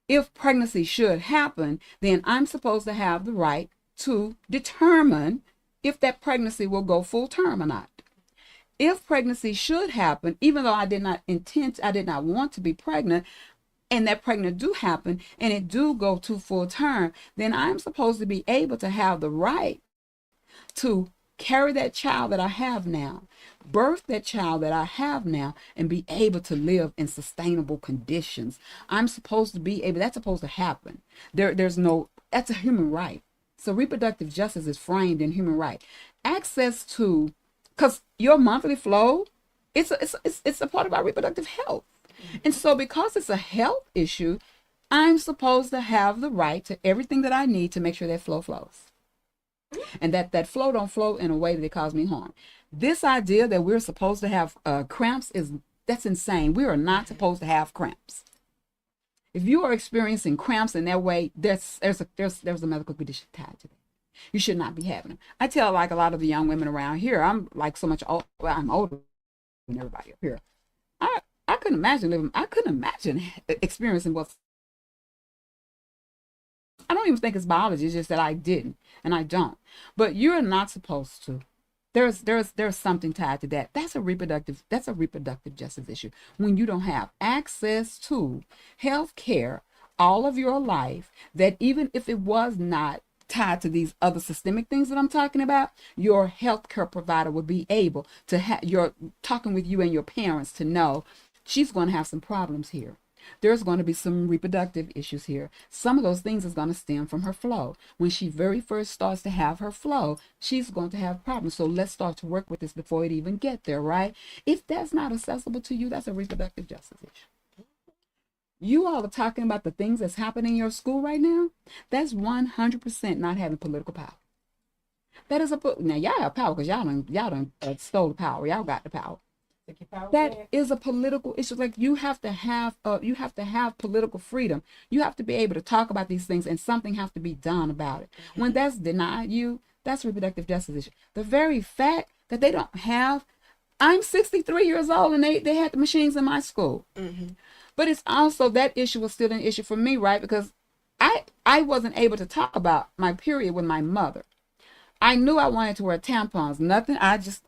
If pregnancy should happen, then I'm supposed to have the right to determine if that pregnancy will go full term or not. If pregnancy should happen, even though I did not want to be pregnant, and that pregnant do happen, and it do go to full term, then I'm supposed to be able to have the right to carry that child that I have now, birth that child that I have now, and be able to live in sustainable conditions. I'm supposed to be able, that's supposed to happen. That's a human right. So reproductive justice is framed in human right. Access to, because your monthly flow, it's a part of our reproductive health. And so because it's a health issue, I'm supposed to have the right to everything that I need to make sure that flow flows. And that flow don't flow in a way that it cause me harm. This idea that we're supposed to have cramps that's insane. We are not supposed to have cramps. If you are experiencing cramps in that way, there's a medical condition tied to that. You should not be having them. I tell like a lot of the young women around here, I'm like so much old. Well, I'm older than everybody up here. I couldn't imagine experiencing what's. I don't even think it's biology. It's just that I didn't, and I don't. But you're not supposed to. There's something tied to that. That's a reproductive justice issue. When you don't have access to health care all of your life, that even if it was not tied to these other systemic things that I'm talking about, your healthcare provider would be able to you're talking with you and your parents to know she's going to have some problems here. There's going to be some reproductive issues here. Some of those things is going to stem from her flow. When she very first starts to have her flow, she's going to have problems. So let's start to work with this before it even get there, right? If that's not accessible to you, that's a reproductive justice issue. You all are talking about the things that's happening in your school right now. That's 100% not having political power. That is now y'all have power because y'all done stole the power. Y'all got the power. That is a political issue. Like you have to have political freedom. You have to be able to talk about these things, and something has to be done about it. When that's denied you, that's a reproductive justice issue. The very fact that they don't have, I'm 63 years old, and they had the machines in my school. But it's also, that issue was still an issue for me, right? Because I wasn't able to talk about my period with my mother. I knew I wanted to wear tampons. Nothing. I just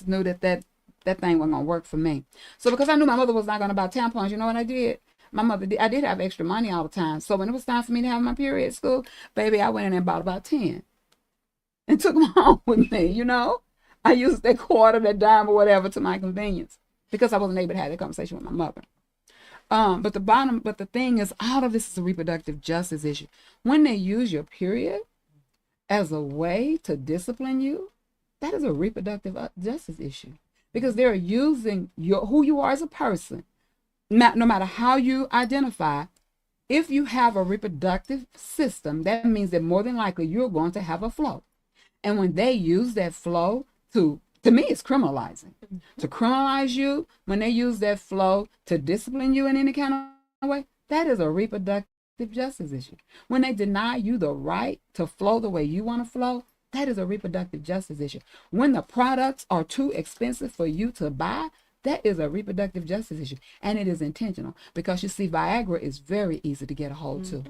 knew that thing wasn't gonna work for me. So because I knew my mother was not gonna buy tampons, you know what I did? I did have extra money all the time. So when it was time for me to have my period at school, baby, I went in and bought about 10 and took them home with me, you know? I used that quarter, that dime, or whatever to my convenience because I wasn't able to have that conversation with my mother. But the thing is, all of this is a reproductive justice issue. When they use your period as a way to discipline you, that is a reproductive justice issue. Because they're using who you are as a person, no matter how you identify. If you have a reproductive system, that means that more than likely you're going to have a flow. And when they use that flow to me, it's criminalizing. To criminalize you, when they use that flow to discipline you in any kind of way, that is a reproductive justice issue. When they deny you the right to flow the way you want to flow, that is a reproductive justice issue. When the products are too expensive for you to buy, that is a reproductive justice issue. And it is intentional because you see, Viagra is very easy to get a hold to.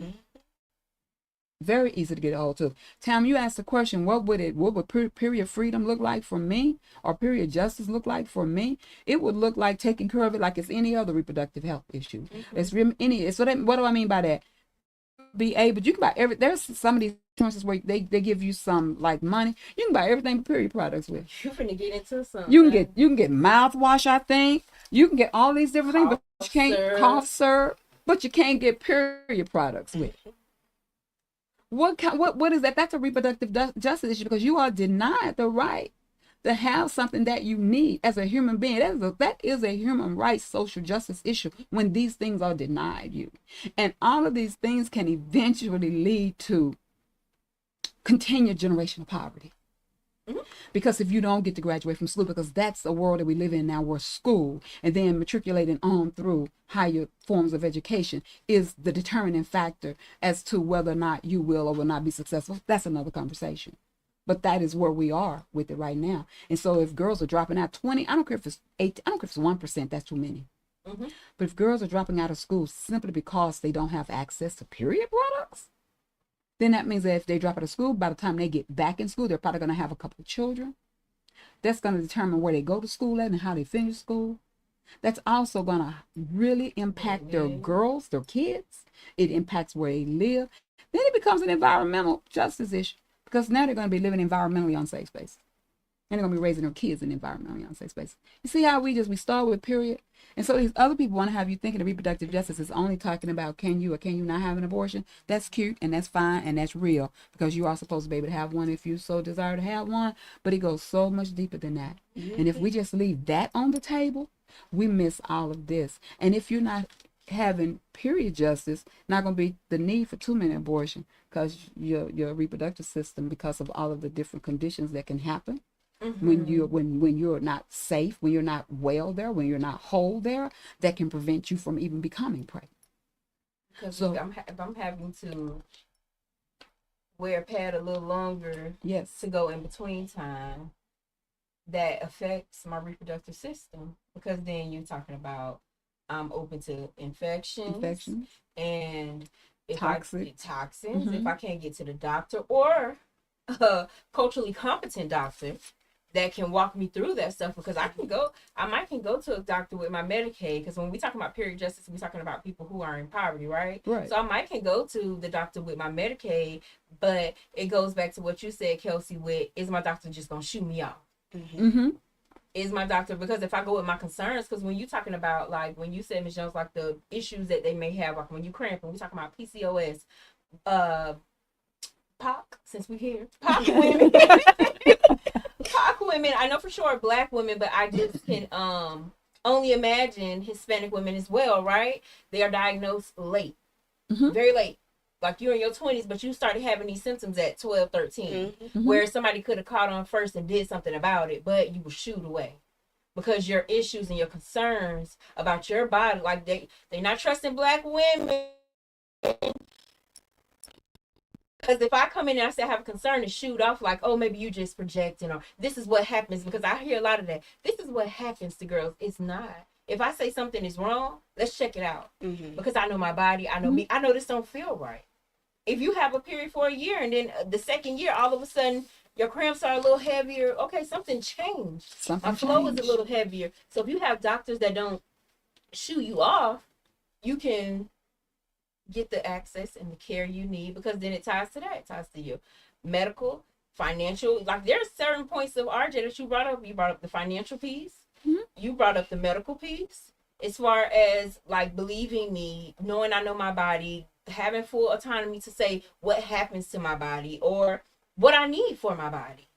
Very easy to get a hold to. Tam, you asked the question, what would period freedom look like for me, or period justice look like for me? It would look like taking care of it like it's any other reproductive health issue. What do I mean by that? You can buy there's some of these insurances where they give you some like money. You can buy everything but period products with. You finna get into something. You can get mouthwash, I think. You can get all these different things, but you can't cough syrup, but you can't get period products with. What is that? That's a reproductive justice issue because you are denied the right to have something that you need as a human being. That is a human rights social justice issue when these things are denied you. And all of these things can eventually lead to continued generational poverty. Because if you don't get to graduate from school, because that's the world that we live in now, where school and then matriculating on through higher forms of education is the determining factor as to whether or not you will or will not be successful. That's another conversation. But that is where we are with it right now. And so if girls are dropping out 20, I don't care if it's 8, I don't care if it's 1%, that's too many. But if girls are dropping out of school simply because they don't have access to period products, then that means that if they drop out of school, by the time they get back in school, they're probably going to have a couple of children. That's going to determine where they go to school at and how they finish school. That's also going to really impact their girls, their kids. It impacts where they live. Then it becomes an environmental justice issue because now they're going to be living environmentally unsafe spaces. And they're going to be raising their kids in environmentally unsafe spaces. You see how we start with period? And so these other people want to have you thinking of reproductive justice is only talking about can you or can you not have an abortion. That's cute and that's fine and that's real because you are supposed to be able to have one if you so desire to have one. But it goes so much deeper than that. And if we just leave that on the table, we miss all of this. And if you're not having period justice, not going to be the need for too many abortions because your reproductive system, because of all of the different conditions that can happen. When you're not safe, when you're not well there, when you're not whole there, that can prevent you from even becoming pregnant. Because if I'm having to wear a pad a little longer, to go in between time, that affects my reproductive system. Because then you're talking about I'm open to infections. And toxins. If I can't get to the doctor or a culturally competent doctor that can walk me through that stuff, because I might can go to a doctor with my Medicaid, because when we talking about period justice, we're talking about people who are in poverty, right? So I might can go to the doctor with my Medicaid, but it goes back to what you said, Kelsey, with is my doctor just gonna shoot me off? Is my doctor, because if I go with my concerns, because when you talking about, like when you said, Ms. Jones, like the issues that they may have, like when you cramping, we talking about PCOS, POC, since we're here, POC women. POC women, I know for sure Black women, but I just can only imagine Hispanic women as well, right? They are diagnosed late, very late. Like you're in your 20s, but you started having these symptoms at 12, 13, where somebody could have caught on first and did something about it, but you were shooed away because your issues and your concerns about your body, like they're not trusting Black women. Because if I come in and I say I have a concern and shoot off like, oh, maybe you just projecting, or this is what happens, because I hear a lot of that. This is what happens to girls. It's not. If I say something is wrong, let's check it out. Because I know my body. I know me. I know this don't feel right. If you have a period for a year and then the second year, all of a sudden, your cramps are a little heavier. Okay, something changed. My flow is a little heavier. So if you have doctors that don't shoo you off, you can get the access and the care you need, because then it ties to that. It ties to your medical, financial. Like there's certain points of RJ that you brought up. You brought up the financial piece. You brought up the medical piece. As far as like believing me, knowing I know my body, having full autonomy to say what happens to my body or what I need for my body.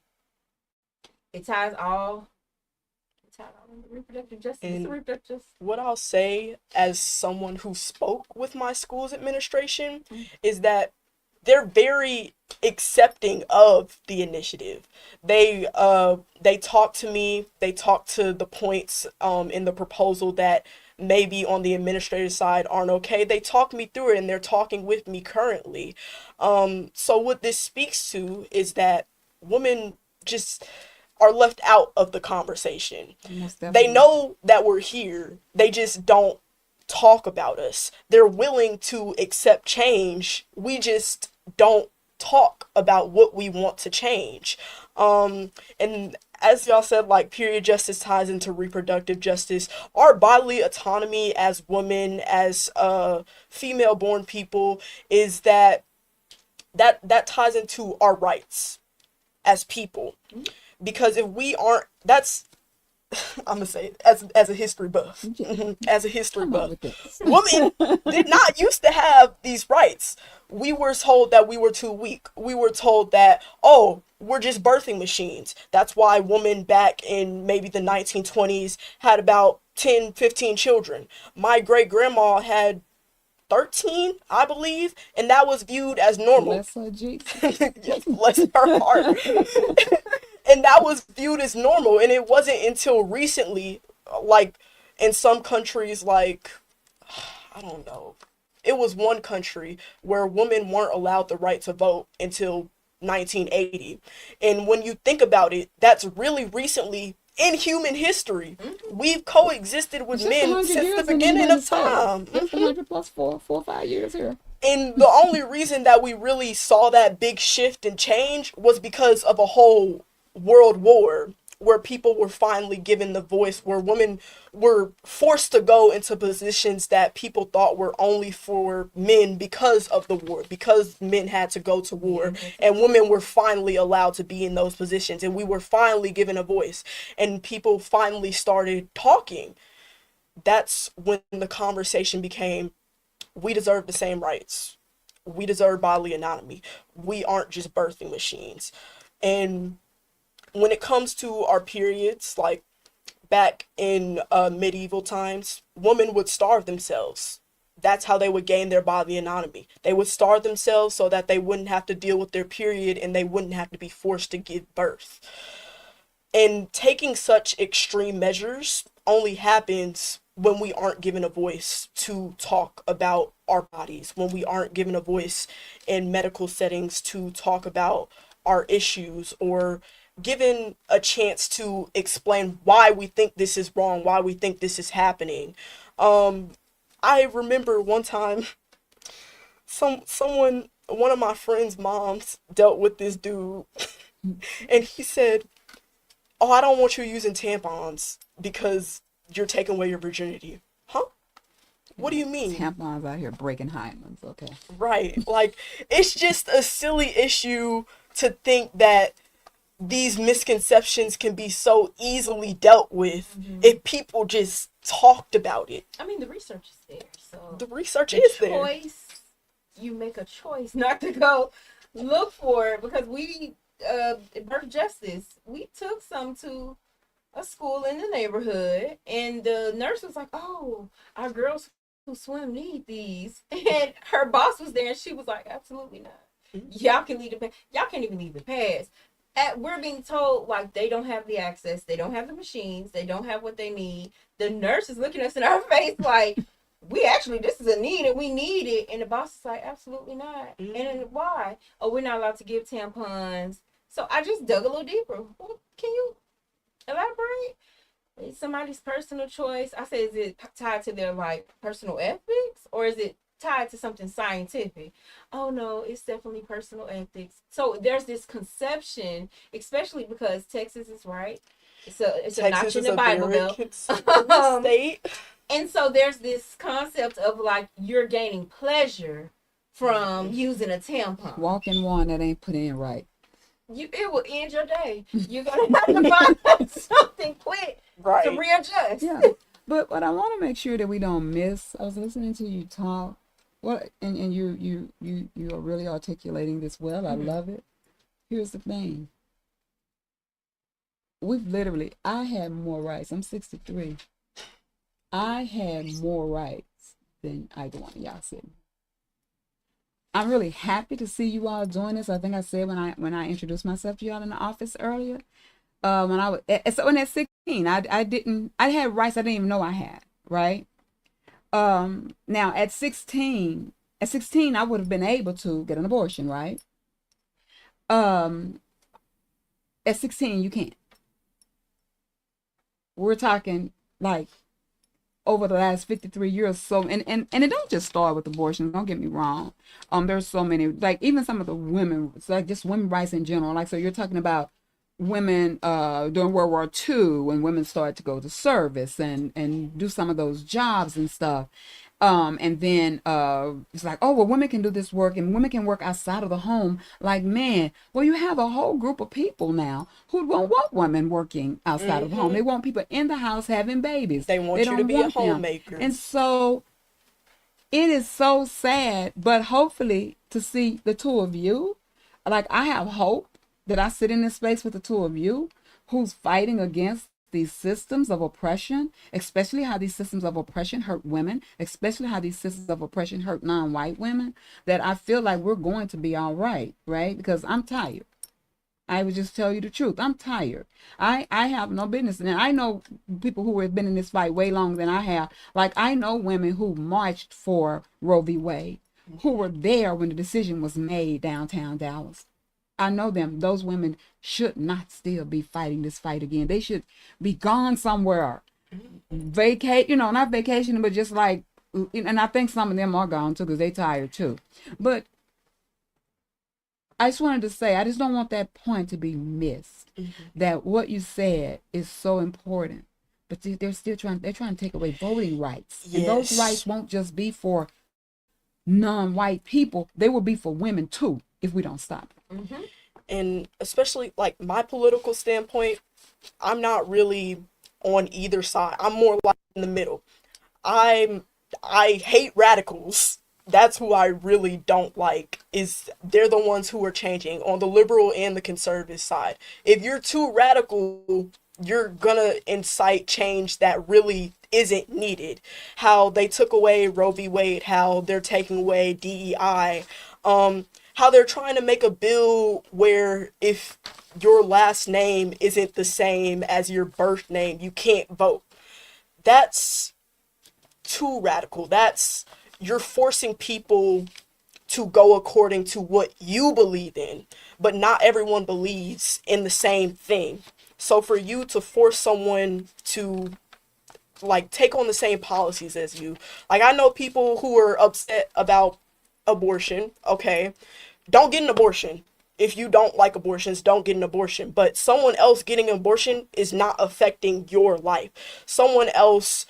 It ties all into reproductive justice. And reproductive justice. What I'll say as someone who spoke with my school's administration is that they're very accepting of the initiative. They talk to me, they talk to the points in the proposal that maybe on the administrative side aren't okay. They talk me through it, and they're talking with me currently. So what this speaks to is that women just are left out of the conversation. Most They definitely. know that we're here, they just don't talk about us. They're willing to accept change. We just don't talk about what we want to change. And as y'all said, like, period justice ties into reproductive justice. Our bodily autonomy as women, as female born people, is that ties into our rights as people. Because if we aren't, that's, I'm gonna say it as a history buff. As a history Come on buff, with this. women did not used to have these rights. We were told that we were too weak. We were told that, oh, we're just birthing machines. That's why women back in maybe the 1920s had about 10, 15 children. My great grandma had 13, I believe, and that was viewed as normal. Bless her, Jesus. Yes, bless her heart. And that was viewed as normal, and it wasn't until recently, like in some countries, like, I don't know, it was one country where women weren't allowed the right to vote until 1980. And when you think about it, that's really recently in human history. We've coexisted with Just men 100 since the years in the beginning United of time. States. Just 100 plus 4 or 5 years here. And the only reason that we really saw that big shift and change was because of a whole world war, where people were finally given the voice, where women were forced to go into positions that people thought were only for men because of the war, because men had to go to war, and women were finally allowed to be in those positions, and we were finally given a voice, and people finally started talking. That's when the conversation became, we deserve the same rights. We deserve bodily autonomy. We aren't just birthing machines. And when it comes to our periods, like back in medieval times, women would starve themselves. That's how they would gain their bodily autonomy. They would starve themselves so that they wouldn't have to deal with their period, and they wouldn't have to be forced to give birth. And taking such extreme measures only happens when we aren't given a voice to talk about our bodies, when we aren't given a voice in medical settings to talk about our issues, or given a chance to explain why we think this is wrong, why we think this is happening. I remember one time one of my friend's moms dealt with this dude, and he said, oh, I don't want you using tampons because you're taking away your virginity. Huh? What do you mean? Tampons out here breaking hymens, okay. Right. Like, it's just a silly issue to think that these misconceptions can be so easily dealt with if people just talked about it. I mean, the research is there, so The research the is there. choice, you make a choice not to go look for it, because we birth justice, we took some to a school in the neighborhood, and the nurse was like, oh, our girls who swim need these, and her boss was there, and she was like, absolutely not. Y'all can leave the pass. Y'all can't even leave the pass. We're being told, like, they don't have the access, they don't have the machines, they don't have what they need. The nurse is looking us in our face like, this is a need and we need it. And the boss is like, absolutely not. And then why? Oh, we're not allowed to give tampons. So I just dug a little deeper. Well, can you elaborate? It's somebody's personal choice. I say, is it tied to their, like, personal ethics, or is it tied to something scientific? Oh no, it's definitely personal ethics. So there's this conception, especially because Texas is right. It's a notch in the Bible Belt. State. And so there's this concept of, like, you're gaining pleasure from using a tampon. Walking one that ain't put in right. It will end your day. You're gonna have to find something quick to readjust. Yeah. But I want to make sure that we don't miss. I was listening to you talk. And you are really articulating this well. I love it. Here's the thing. I had more rights. I'm 63. I had more rights than either one of y'all said. I'm really happy to see you all doing this. I think I said when I introduced myself to y'all in the office earlier. When I was so when at 16, I had rights I didn't even know I had, right? Now at 16 I would have been able to get an abortion, right? Um, at 16 you can't. We're talking like over the last 53 years. So and it don't just start with abortion, don't get me wrong. There's so many, like even some of the women, it's like just women rights in general. Like, so you're talking about women during World War II, when women started to go to service and do some of those jobs and stuff. And then it's like, oh well, women can do this work and women can work outside of the home like men. Well, you have a whole group of people now who don't want women working outside of the home. They want people in the house having babies. They want you to be a homemaker. And so it is so sad, but hopefully to see the two of you, like I have hope that I sit in this space with the two of you who's fighting against these systems of oppression, especially how these systems of oppression hurt women, especially how these systems of oppression hurt non-white women, that I feel like we're going to be all right, right? Because I'm tired. I would just tell you the truth. I'm tired. I have no business. And I know people who have been in this fight way longer than I have. Like, I know women who marched for Roe v. Wade, who were there when the decision was made downtown Dallas. I know them. Those women should not still be fighting this fight again. They should be gone somewhere. Vacate, not vacationing, but just like, and I think some of them are gone too because they tired too. But I just wanted to say, I just don't want that point to be missed. That what you said is so important. But they're trying to take away voting rights. Yes. And those rights won't just be for non-white people. They will be for women too if we don't stop it. And especially like my political standpoint, I'm not really on either side. I'm more like in the middle. I hate radicals. That's who I really don't like, is they're the ones who are changing on the liberal and the conservative side. If you're too radical, you're gonna incite change that really isn't needed. How they took away Roe v. Wade, how they're taking away DEI, how they're trying to make a bill where if your last name isn't the same as your birth name, you can't vote. That's too radical. You're forcing people to go according to what you believe in, but not everyone believes in the same thing. So for you to force someone to like take on the same policies as you, like I know people who are upset about abortion, okay, don't get an abortion. If you don't like abortions, don't get an abortion. But someone else getting an abortion is not affecting your life. Someone else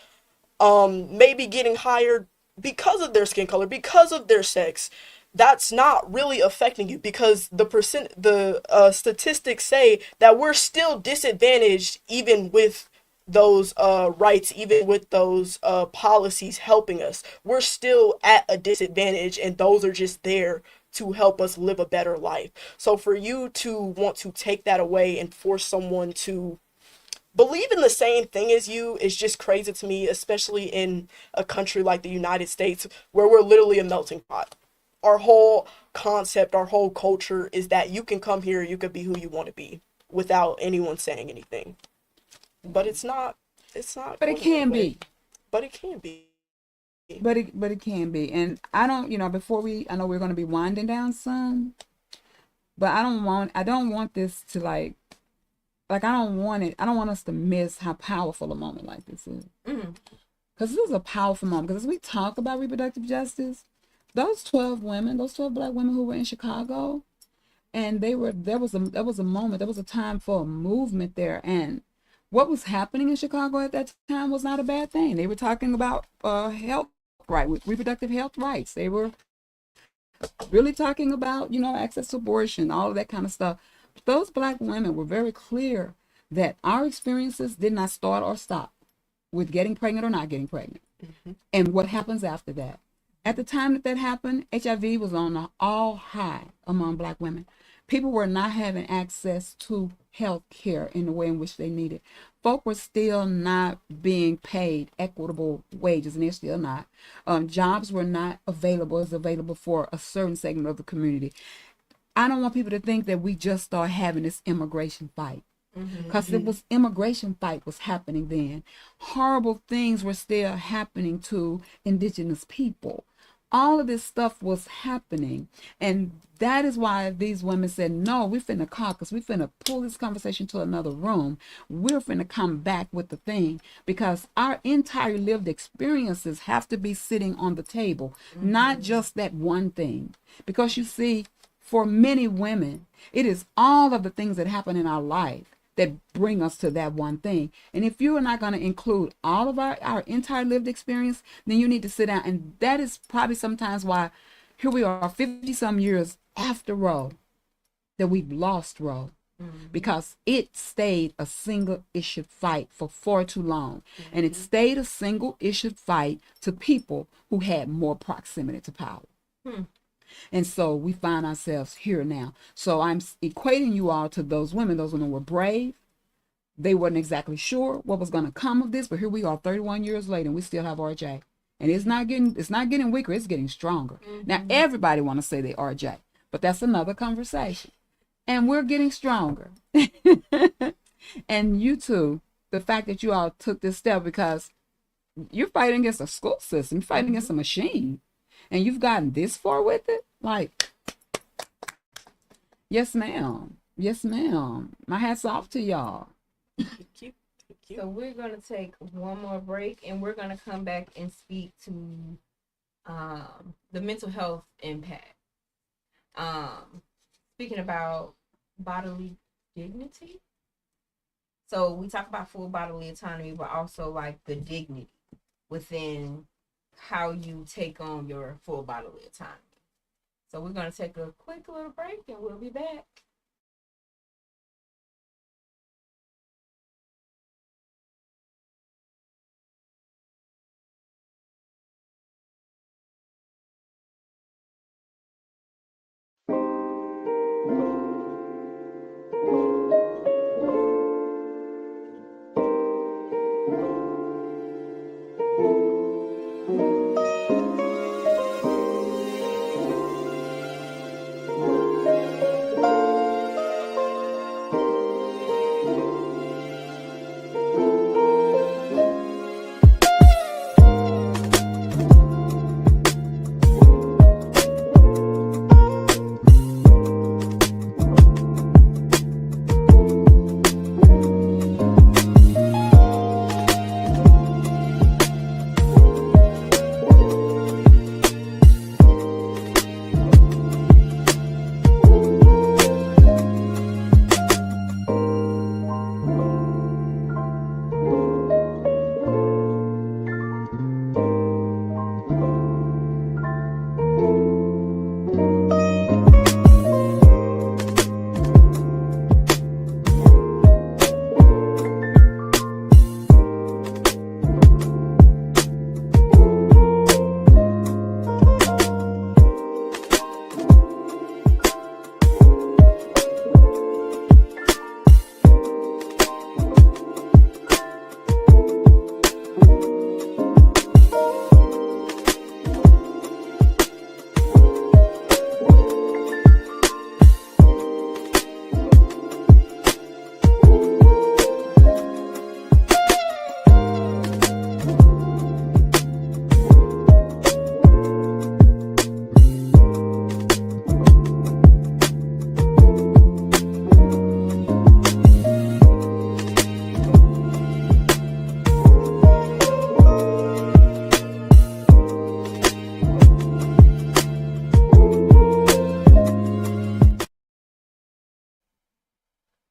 maybe getting hired because of their skin color, because of their sex, that's not really affecting you, because the statistics say that we're still disadvantaged even with those rights, even with those policies helping us. We're still at a disadvantage, and those are just there to help us live a better life. So for you to want to take that away and force someone to believe in the same thing as you is just crazy to me, especially in a country like the United States where we're literally a melting pot. Our whole concept, our whole culture is that you can come here, you could be who you want to be without anyone saying anything. But it's not. But it can be. But it can be. But it can be. And I don't, I know we're going to be winding down soon, but I don't want this to like I don't want us to miss how powerful a moment like this is. Because this is a powerful moment. Because as we talk about reproductive justice, those 12 black women who were in Chicago, and there was a moment, there was a time for a movement there. And what was happening in Chicago at that time was not a bad thing. They were talking about health reproductive health rights. They were really talking about, access to abortion, all of that kind of stuff. Those black women were very clear that our experiences did not start or stop with getting pregnant or not getting pregnant, and what happens after that. At the time that that happened, HIV was on an all high among Black women. People were not having access to health care in the way in which they needed. Folk were still not being paid equitable wages, and they're still not. Jobs were not available as available for a certain segment of the community. I don't want people to think that we just start having this immigration fight, because it was immigration fight was happening then. Horrible things were still happening to indigenous people. All of this stuff was happening, and that is why these women said, no, we finna caucus, we finna pull this conversation to another room, we're finna come back with the thing, because our entire lived experiences have to be sitting on the table, not just that one thing. Because you see, for many women, it is all of the things that happen in our life that bring us to that one thing. And if you are not going to include all of our entire lived experience, then you need to sit down. And that is probably sometimes why here we are 50 some years after Roe, that we've lost Roe, because it stayed a single issue fight for far too long. And it stayed a single issue fight to people who had more proximity to power. And so we find ourselves here now. So I'm equating you all to those women. Those women were brave. They weren't exactly sure what was going to come of this, but here we are 31 years later, and we still have RJ. And it's not getting weaker, it's getting stronger. Now everybody want to say they RJ, but that's another conversation. And we're getting stronger. And you too, the fact that you all took this step, because you're fighting against a school system, you're fighting against a machine, and you've gotten this far with it, like, yes ma'am, yes ma'am, my hat's off to y'all. Thank you. Thank you. So we're going to take one more break, and we're going to come back and speak to the mental health impact. Speaking about bodily dignity. So we talk about full bodily autonomy, but also like the dignity within how you take on your full bodily autonomy. So we're going to take a quick little break, and we'll be back.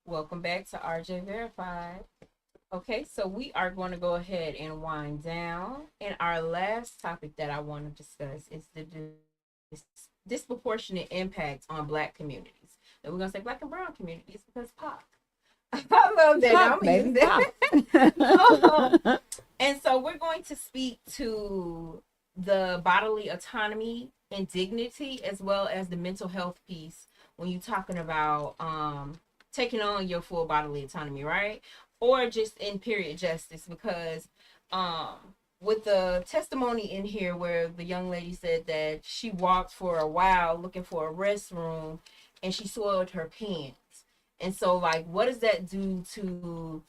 Welcome back to RJ Verified. Okay, so we are going to go ahead and wind down. And our last topic that I want to discuss is the disproportionate impact on Black communities. And we're going to say Black and brown communities because Pac. I love that. Pop, baby, pop. And so we're going to speak to the bodily autonomy and dignity, as well as the mental health piece when you're talking about taking on your full bodily autonomy, right? Or just in period justice, because with the testimony in here where the young lady said that she walked for a while looking for a restroom and she soiled her pants. And so, like, what does that do to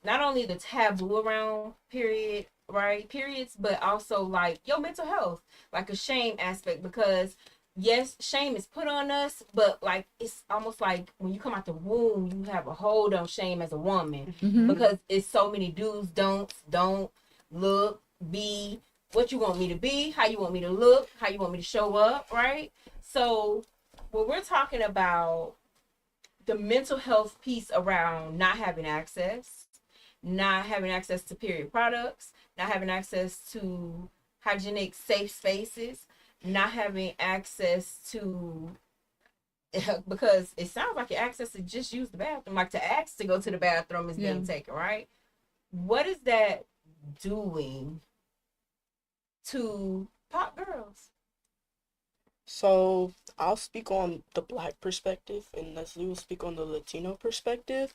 not only the taboo around periods, but also like your mental health, like a shame aspect, because yes, shame is put on us, but like it's almost like when you come out the womb, you have a hold on shame as a woman, because it's so many do's, don't look, be what you want me to be, how you want me to look, how you want me to show up, right? So when we're talking about the mental health piece around not having access to period products, not having access to hygienic, safe spaces, not having access to, because it sounds like your access to just use the bathroom, like to ask to go to the bathroom is being taken, right? What is that doing to pop girls? So I'll speak on the Black perspective, and Leslie will speak on the Latino perspective.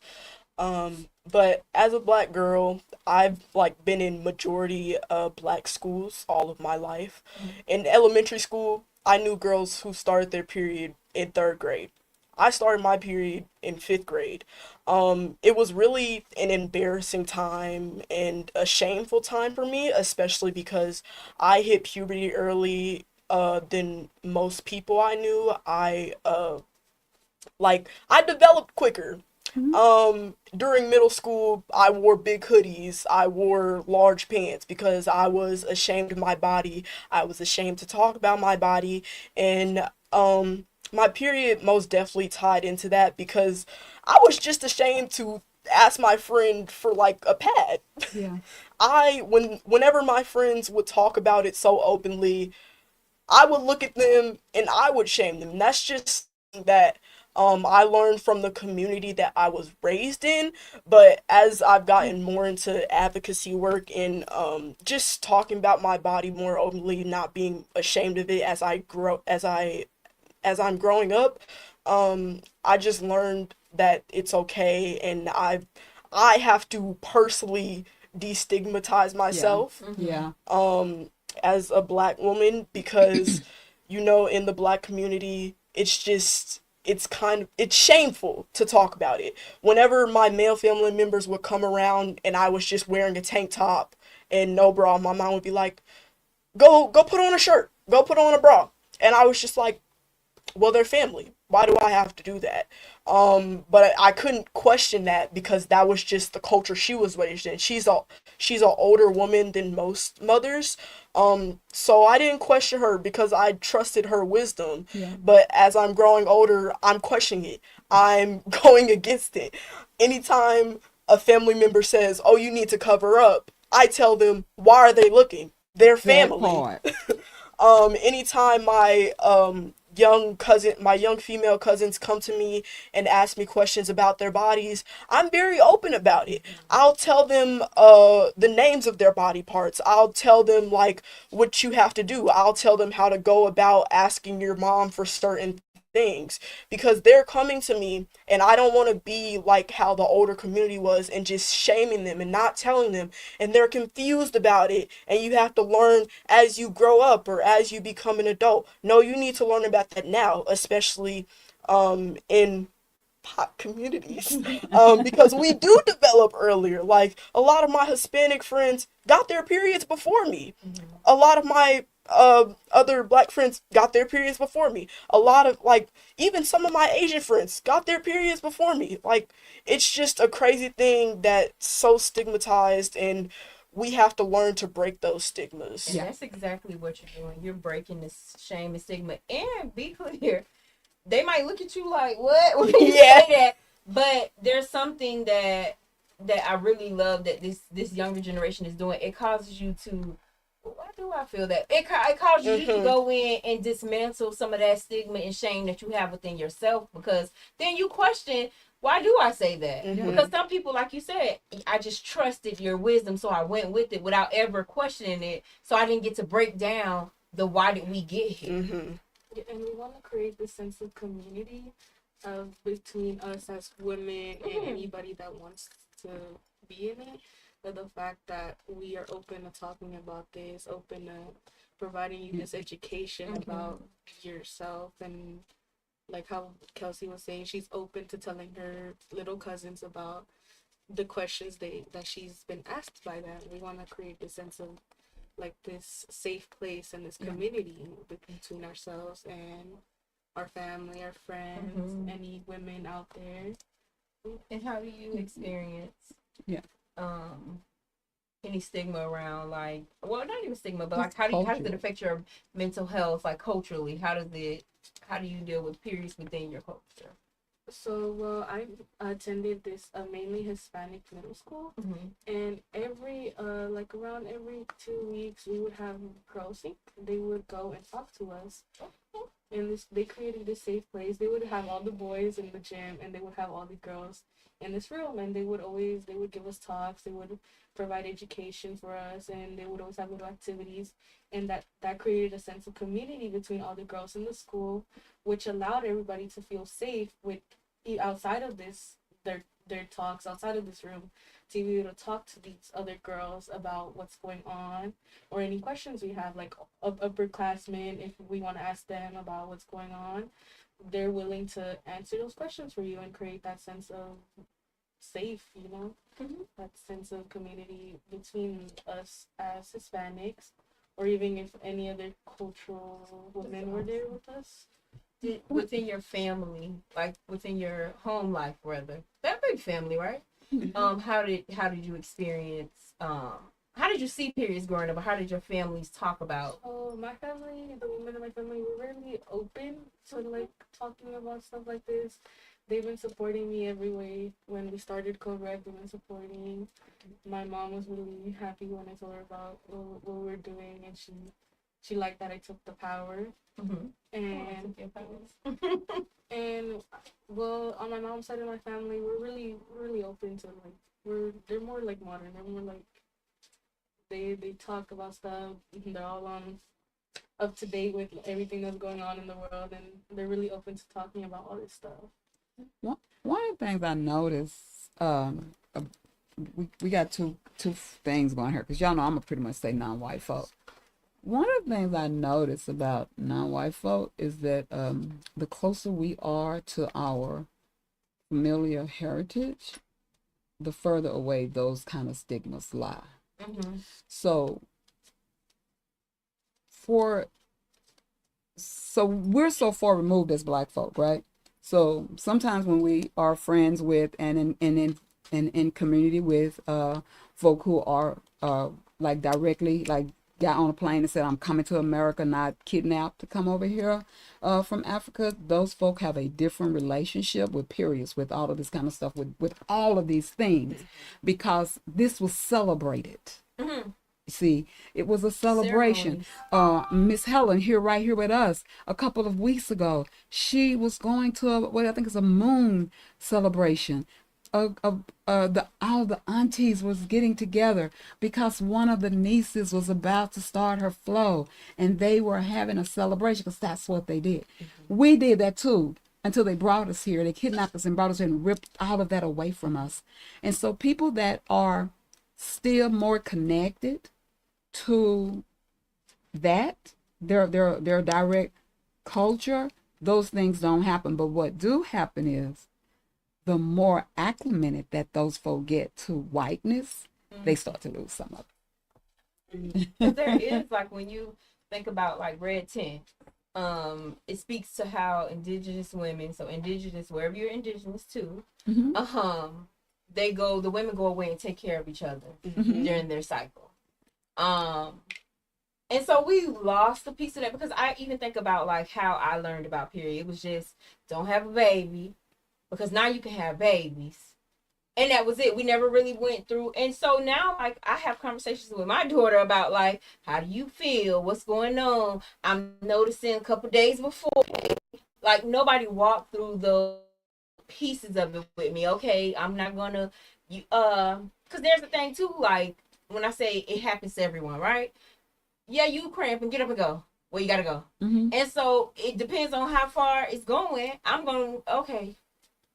But as a Black girl, I've like been in majority Black schools all of my life. In elementary school, I knew girls who started their period in third grade. I started my period in fifth grade. It was really an embarrassing time and a shameful time for me, especially because I hit puberty early than most people I knew. I developed quicker. During middle school, I wore big hoodies. I wore large pants because I was ashamed of my body. I was ashamed to talk about my body, and my period most definitely tied into that because I was just ashamed to ask my friend for like a pad. Yeah. Whenever my friends would talk about it so openly, I would look at them and I would shame them. And that's just something that I learned from the community that I was raised in. But as I've gotten more into advocacy work and just talking about my body more openly, not being ashamed of it as I'm growing up, I just learned that it's okay, and I have to personally destigmatize myself. Yeah. As a Black woman, because in the Black community, it's shameful to talk about it. Whenever my male family members would come around and I was just wearing a tank top and no bra, my mom would be like, go put on a shirt, go put on a bra. And I was just like, well, they're family. Why do I have to do that? But I couldn't question that because that was just the culture she was raised in. She's an older woman than most mothers. So I didn't question her because I trusted her wisdom. Yeah. But as I'm growing older, I'm questioning it. I'm going against it. Anytime a family member says, "Oh, you need to cover up," I tell them, "Why are they looking? They're family." Anytime my young female cousins come to me and ask me questions about their bodies, I'm very open about it. I'll tell them the names of their body parts. I'll tell them like what you have to do. I'll tell them how to go about asking your mom for certain things, because they're coming to me and I don't want to be like how the older community was and just shaming them and not telling them, and they're confused about it, and you have to learn as you grow up or as you become an adult. No, you need to learn about that now, especially in pop communities, because we do develop earlier. Like a lot of my Hispanic friends got their periods before me. A lot of my other Black friends got their periods before me. A lot of even some of my Asian friends got their periods before me. Like, it's just a crazy thing that's so stigmatized, and we have to learn to break those stigmas. And that's exactly what you're doing. You're breaking this shame and stigma. And be clear, they might look at you like, what? When you say that. But there's something that I really love that this younger generation is doing. It causes you to, why do I feel that? It causes you to go in and dismantle some of that stigma and shame that you have within yourself, because then you question, Why do I say that? Mhm. Because some people, like you said, I just trusted your wisdom, so I went with it without ever questioning it. So I didn't get to break down the why did we get here. Mm-hmm. Yeah, and we want to create this sense of community of between us as women and anybody that wants to be in it. But the fact that we are open to talking about this, open to providing you this education about yourself, and like how Kelsey was saying, she's open to telling her little cousins about the questions that she's been asked by them. We want to create this sense of like this safe place and this community between ourselves and our family, our friends, any women out there. And how do you experience Yeah. any stigma around, like, well, not even stigma, but like Just how does culture. it affect your mental health, like culturally? How do you deal with periods within your culture? So, well, I attended this mainly Hispanic middle school, and every like around every 2 weeks we would have girls think they would go and talk to us. And they created this safe place. They would have all the boys in the gym, and they would have all the girls in this room, and they would give us talks. They would provide education for us, and they would always have little activities, and that created a sense of community between all the girls in the school, which allowed everybody to feel safe with outside of their talks outside of this room, to be able to talk to these other girls about what's going on or any questions we have, like upperclassmen. If we want to ask them about what's going on, they're willing to answer those questions for you and create that sense of safe, that sense of community between us as Hispanics, or even if any other cultural women were there with us. Within your family, like within your home life, rather, that big family, right? How did you experience how did you see periods growing up, or how did your families talk about? Oh, my family, the women in my family were really open to like talking about stuff like this. They've been supporting me every way. When we started Code Red, they've been supporting. My mom was really happy when I told her about what we were doing, and she liked that I took the power. And and well, on my mom's side of my family, we're really open to like they're more like modern. They're more like they talk about stuff. They're all up to date with everything that's going on in the world, and they're really open to talking about all this stuff. One of the things I noticed, we got two things going here, because y'all know I'm gonna pretty much say non-white folk. One of the things I notice about non-white folk is that the closer we are to our familiar heritage, the further away those kind of stigmas lie. So we're so far removed as Black folk, right? So sometimes when we are friends with and in community with folk who are like directly like got on a plane and said, I'm coming to America, not kidnapped to come over here from Africa, those folk have a different relationship with periods, with all of this kind of stuff, with all of these things, because this was celebrated. See, it was a celebration. Miss Helen right here with us a couple of weeks ago, she was going to I think it's a moon celebration. All the aunties was getting together because one of the nieces was about to start her flow, and they were having a celebration because that's what they did. We did that too until they brought us here. They kidnapped us and brought us here and ripped all of that away from us. And so people that are still more connected to that, their direct culture, those things don't happen. But what do happen is the more acclimated that those folk get to whiteness, they start to lose some of it. There is, like, when you think about like red tint, it speaks to how indigenous women, so indigenous wherever you're indigenous to, the women go away and take care of each other during their cycle. And so we lost a piece of that, because I even think about like how I learned about period. It was just, don't have a baby, because now you can have babies. And that was it. We never really went through. And so now, like, I have conversations with my daughter about, like, how do you feel? What's going on? I'm noticing a couple days before, like, nobody walked through pieces of it with me. Okay, I'm not gonna because there's a thing too, like when I say it happens to everyone, right? Yeah, you cramp and get up and go. Well, you gotta go. Mm-hmm. And so it depends on how far it's going. I'm going, okay,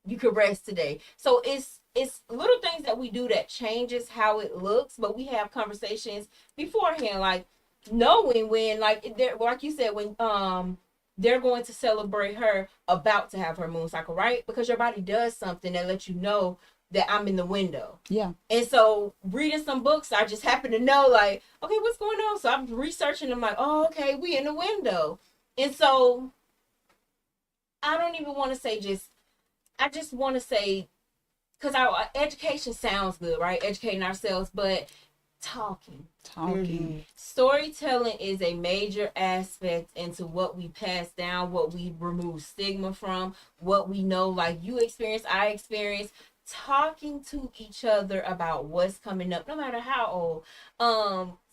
you could rest today. So it's little things that we do that changes how it looks, but we have conversations beforehand, like knowing when, like they're, like you said, when they're going to celebrate her about to have her moon cycle, right? Because your body does something that lets you know that I'm in the window. Yeah. And so reading some books, I just happen to know, like, okay, what's going on? So I'm researching. I'm like, oh, okay, we in the window. And so I don't even want to say I just want to say, because our education sounds good, right? Educating ourselves, but talking. Storytelling is a major aspect into what we pass down, what we remove stigma from, what we know, like you experience, I experience. Talking to each other about what's coming up, no matter how old.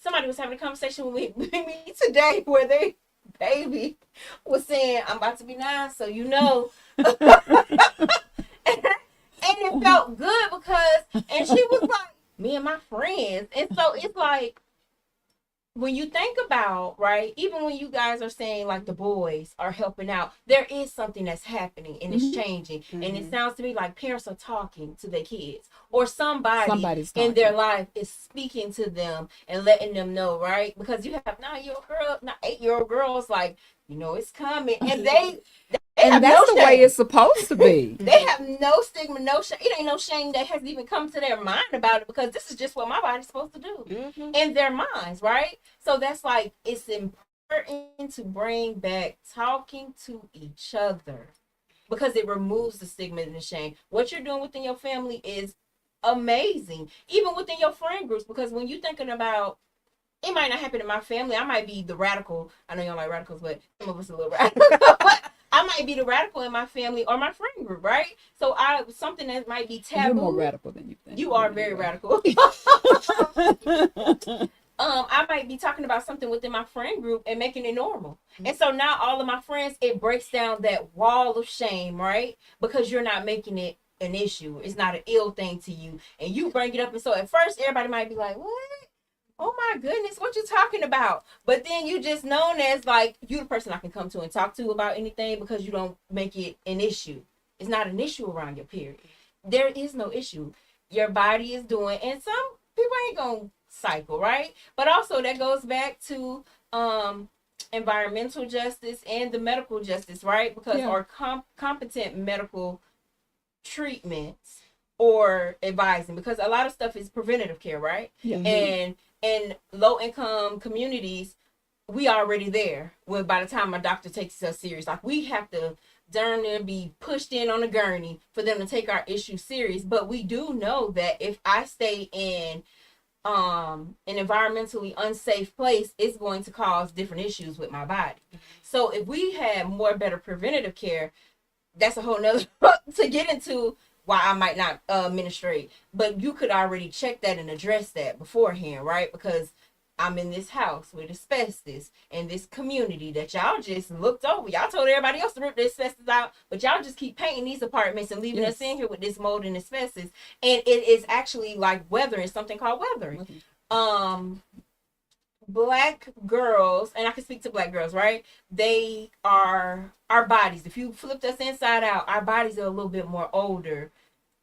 Somebody was having a conversation with me today where they baby was saying, I'm about to be 9, so you know. And it felt good because, and she was like, me and my friends. And so it's like, when you think about, right, even when you guys are saying like the boys are helping out, there is something that's happening and it's changing. And it sounds to me like parents are talking to their kids, or somebody's in their life is speaking to them and letting them know, right? Because you have 8-year-old girls, like, you know, it's coming. And and that's the way it's supposed to be. They have no stigma, no shame. It ain't no shame that has even come to their mind about it, because this is just what my body's supposed to do in their minds, right? So that's like, it's important to bring back talking to each other, because it removes the stigma and the shame. What you're doing within your family is amazing, even within your friend groups, because when you're thinking about, it might not happen in my family. I might be the radical. I know you don't like radicals, but some of us are a little radical. I might be the radical in my family or my friend group, right? So something that might be taboo. You're more radical than you think. You are very radical. I might be talking about something within my friend group and making it normal. And so now all of my friends, it breaks down that wall of shame, right? Because you're not making it an issue. It's not an ill thing to you. And you bring it up. And so at first, everybody might be like, what? Oh my goodness, what you talking about? But then you just known as like, you the person I can come to and talk to about anything, because you don't make it an issue. It's not an issue around your period. There is no issue. Your body is doing, and some people ain't gonna cycle, right? But also that goes back to environmental justice and the medical justice, right? Because our competent medical treatments or advising, because a lot of stuff is preventative care, right? And in low income communities, we already there. When by the time my doctor takes us serious, like we have to darn near be pushed in on a gurney for them to take our issue serious. But we do know that if I stay in an environmentally unsafe place, it's going to cause different issues with my body. So if we had more better preventative care, that's a whole nother to get into why I might not menstruate. But you could already check that and address that beforehand, right? Because I'm in this house with asbestos in this community that y'all just looked over. Y'all told everybody else to rip the asbestos out, but y'all just keep painting these apartments and leaving us in here with this mold and asbestos. And it is actually like weathering, something called weathering. Black girls, and I can speak to black girls, right? They are, our bodies, if you flipped us inside out, our bodies are a little bit more older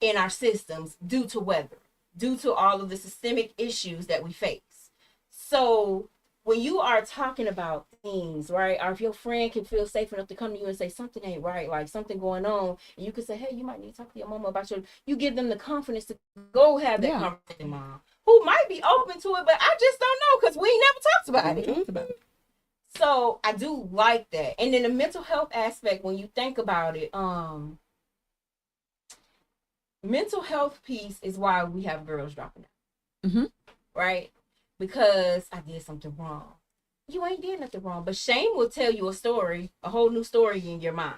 in our systems due to weather, due to all of the systemic issues that we face. So when you are talking about things, right, or if your friend can feel safe enough to come to you and say something ain't right, like something going on, and you can say, hey, you might need to talk to your mama about you give them the confidence to go have that conversation, mom, who might be open to it, but I just don't know, because we ain't never talked about it. So I do like that. And then the mental health aspect, when you think about it, mental health piece is why we have girls dropping out, right? Because I did something wrong. You ain't did nothing wrong, but shame will tell you a story, a whole new story in your mind,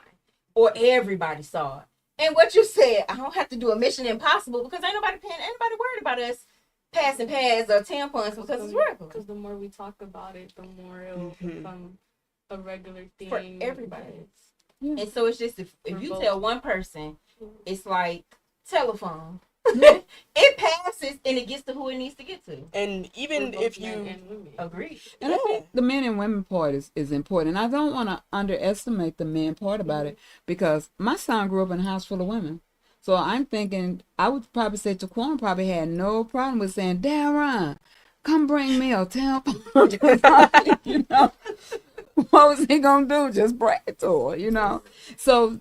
or everybody saw it. And what you said, I don't have to do a Mission Impossible, because ain't nobody worried about us passing pads or tampons, because it's regular. Because the more we talk about it, the more it will become a regular thing for everybody. And so it's just, if you tell one person, it's like telephone. It passes and it gets to who it needs to get to. And even For if both men you and women. Agree. And I think the men and women part is important. I don't want to underestimate the men part about it because my son grew up in a house full of women. So I'm thinking, I would probably say Taquan probably had no problem with saying, Darren, come bring me a tampon. You know, what was he gonna do? Just brag to her, you know? So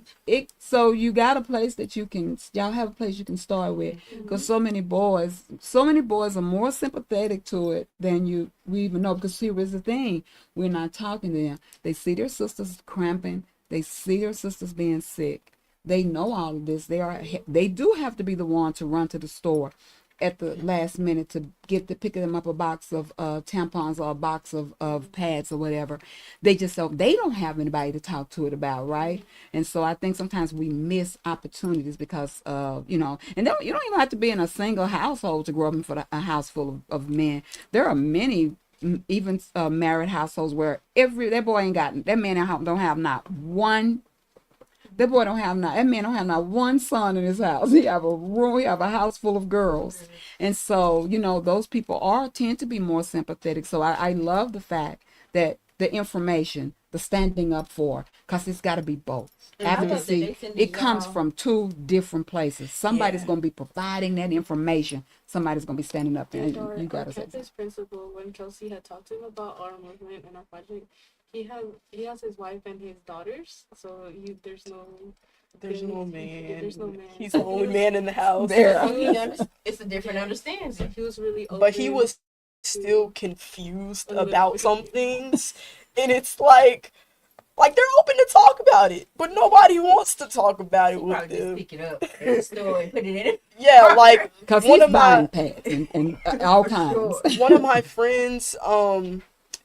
you got a place that y'all have a place you can start with, because so many boys are more sympathetic to it than we even know. Because here is the thing, we're not talking to them. They see their sisters cramping, they see their sisters being sick, they know all of this. They do have to be the one to run to the store at the last minute to pick them up a box of tampons or a box of pads or whatever. They don't have anybody to talk to it about, right? And so I think sometimes we miss opportunities because and you don't even have to be in a single household to grow up in a house full of men. There are many even married households where that man don't have not one. That man don't have not one son in his house. He have a house full of girls. And so, those people tend to be more sympathetic. So I love the fact that the information, the standing up for, because it's got to be both. Advocacy, it comes from two different places. Somebody's going to be providing that information. Somebody's going to be standing up there. You got to say campus principal, when Kelsey had talked to him about our movement and our project, he has his wife and his daughters, so there's no man. There's no man. He's the only man in the house. It's a different understanding. He was really open. But he was still confused about some things, and it's like they're open to talk about it, but nobody wants to talk about it with them. Just pick it up at the store and put it in it. Yeah, like because he's buying pads and all kinds. Sure. One of my friends,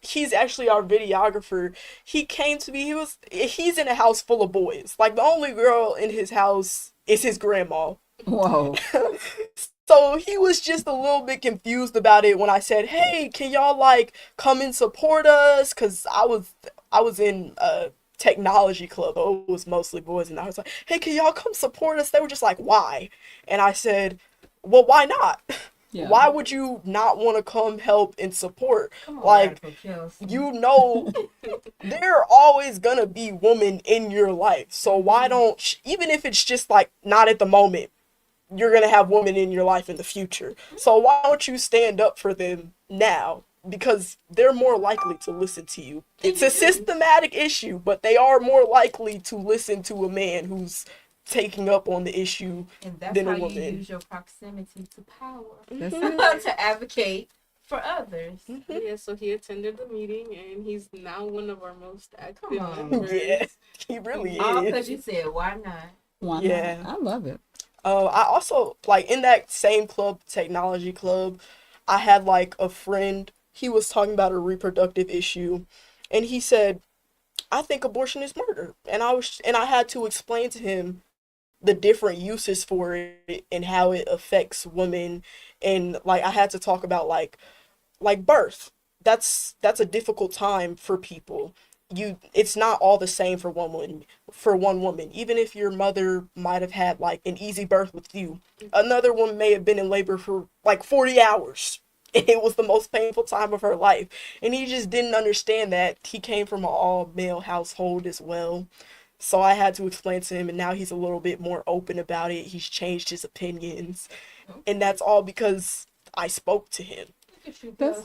he's actually our videographer. He came to me. He's in a house full of boys. Like, the only girl in his house is his grandma. Whoa. So he was just a little bit confused about it when I said, "Hey, can y'all come and support us?" Because I was in a technology club. It was mostly boys, and I was like, "Hey, can y'all come support us?" They were just like, "Why?" And I said, "Well, why not?" Yeah. Why would you not want to come help and support? There are always gonna be women in your life. So why don't, even if it's just not at the moment, you're gonna have women in your life in the future. So why don't you stand up for them now? Because they're more likely to listen to you. It's a systematic issue, but they are more likely to listen to a man who's taking up on the issue than a woman. And that's how you use your proximity to power That's to advocate for others. Yeah, so he attended the meeting, and he's now one of our most active members. Yeah, he really is. All because you said, why not? Why not? I love it. I also, in that same club, technology club, I had, a friend. He was talking about a reproductive issue, and he said, "I think abortion is murder." And I had to explain to him the different uses for it and how it affects women. And I had to talk about birth. That's a difficult time for people. It's not all the same for one woman. Even if your mother might have had an easy birth with you, another woman may have been in labor for 40 hours. It was the most painful time of her life. And he just didn't understand that he came from an all-male household as well. So I had to explain to him, and now he's a little bit more open about it. He's changed his opinions. And that's all because I spoke to him.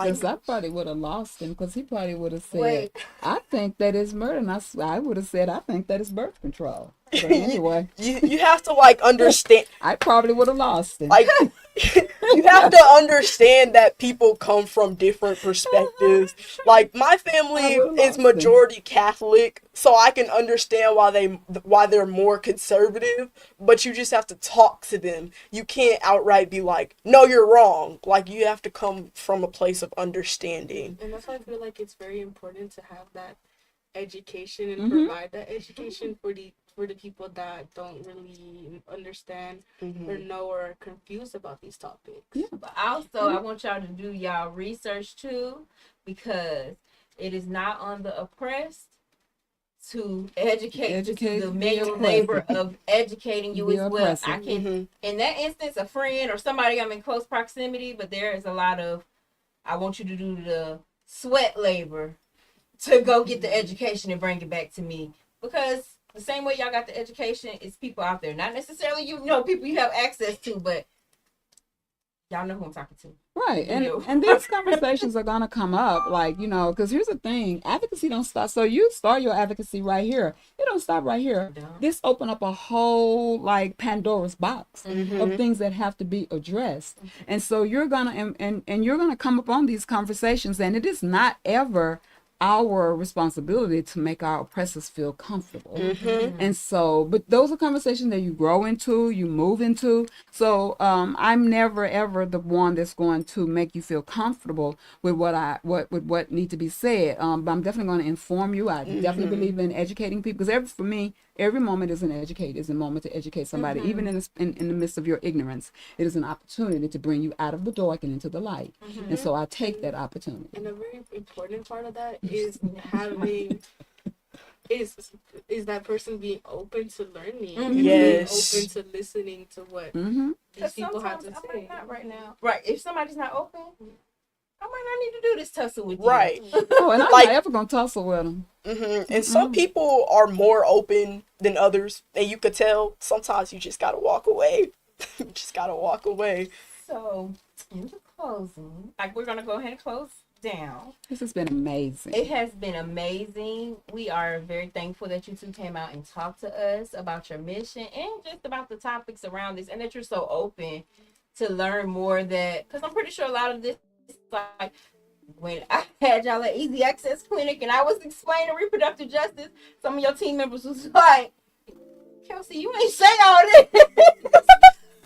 I probably would have lost him, because he probably would have said, "I think that is murder." And I would have said, "I think that is birth control." But anyway. you have to understand. I probably would have lost him. You have to understand that people come from different perspectives. My family is majority Catholic, so I can understand why they're more conservative, but you just have to talk to them. You can't outright be like, "No, you're wrong." You have to come from a place of understanding. And that's why I feel like it's very important to have that education and provide that education for the people that don't really understand or know or are confused about these topics. Yeah. But also, I want y'all to do y'all research too, because it is not on the oppressed to educate, Educate to the via manual labor oppressive. of educating you Via as well. oppressive. I can, in that instance, a friend or somebody I'm in close proximity, but there is a lot of, I want you to do the sweat labor to go get the education and bring it back to me. Because the same way y'all got the education, is people out there. Not necessarily you know people you have access to, but y'all know who I'm talking to. Right. You. And these conversations are going to come up, like, because here's the thing, advocacy don't stop. So you start your advocacy right here. It don't stop right here. No. This open up a whole, like, Pandora's box of things that have to be addressed. And so you're going to, and you're going to come up on these conversations, and it is not ever our responsibility to make our oppressors feel comfortable. And so, but those are conversations that you grow into, you move into. So I'm never ever the one that's going to make you feel comfortable with what need to be said. But I'm definitely going to inform you. I definitely believe in educating people, because for me, every moment is a moment to educate somebody. Even in the midst of your ignorance, it is an opportunity to bring you out of the dark and into the light. And so I take that opportunity. And a very important part of that is having is that person being open to learning, and Yes. being open to listening to what these people have to say. Not right now. Right. If somebody's not open, I might not need to do this tussle with you. Right. Oh, and I'm Like- not ever going to tussle with them. And some people are more open than others, and you could tell sometimes you just gotta walk away. You just gotta walk away. So, in the closing, like, we're going to go ahead and close down. This has been amazing. It has been amazing. We are very thankful that you two came out and talked to us about your mission and just about the topics around this, and that you're so open to learn more, that, because I'm pretty sure a lot of this, like, when I had y'all at Easy Access Clinic and I was explaining reproductive justice, some of your team members was like, Kelsey, you ain't say all this.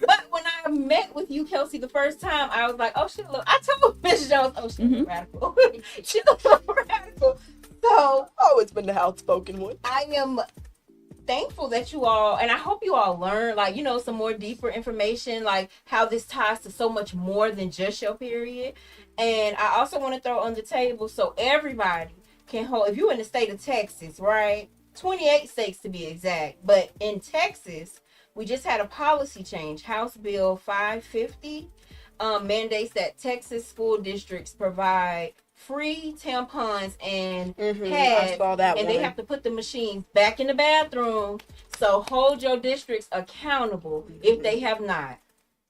But when I met with you, Kelsey, the first time, I was like, oh, she look, I told Miss Jones, oh, she look radical. She look radical. So, Always been the outspoken one. I am thankful that you all, and I hope you all learn, like, some more deeper information, like how this ties to so much more than just your period. And I also want to throw on the table, so everybody can hold, if you're in the state of Texas, right, 28 states to be exact, but in Texas, we just had a policy change. House Bill 550 mandates that Texas school districts provide free tampons and pads, I saw that and one. they have to put the machines back in the bathroom. So hold your districts accountable if they have not.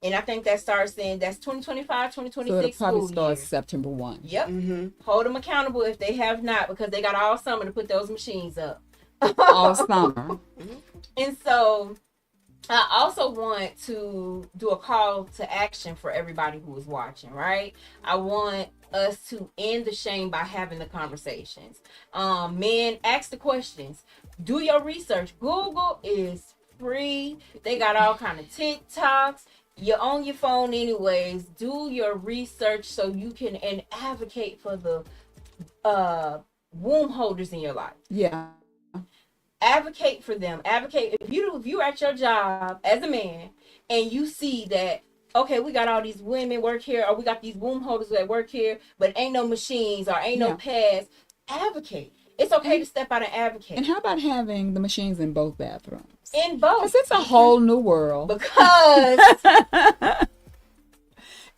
And I think that starts in, that's 2025, So 2026 it'll probably school start year. September 1. Yep. Hold them accountable if they have not, because they got all summer to put those machines up. All summer. And so I also want to do a call to action for everybody who is watching, right? I want us to end the shame by having the conversations. Men, ask the questions. Do your research. Google is free. They got all kind of TikToks. You're on your phone anyways. Do your research so you can, and advocate for the womb holders in your life. Yeah. Advocate for them. Advocate if you're at your job as a man and you see that, okay, we got all these women work here, or we got these womb holders that work here, but ain't no machines or ain't no pads. Advocate. It's okay to step out and advocate. And how about having the machines in both bathrooms? In both. Because it's a whole new world. Because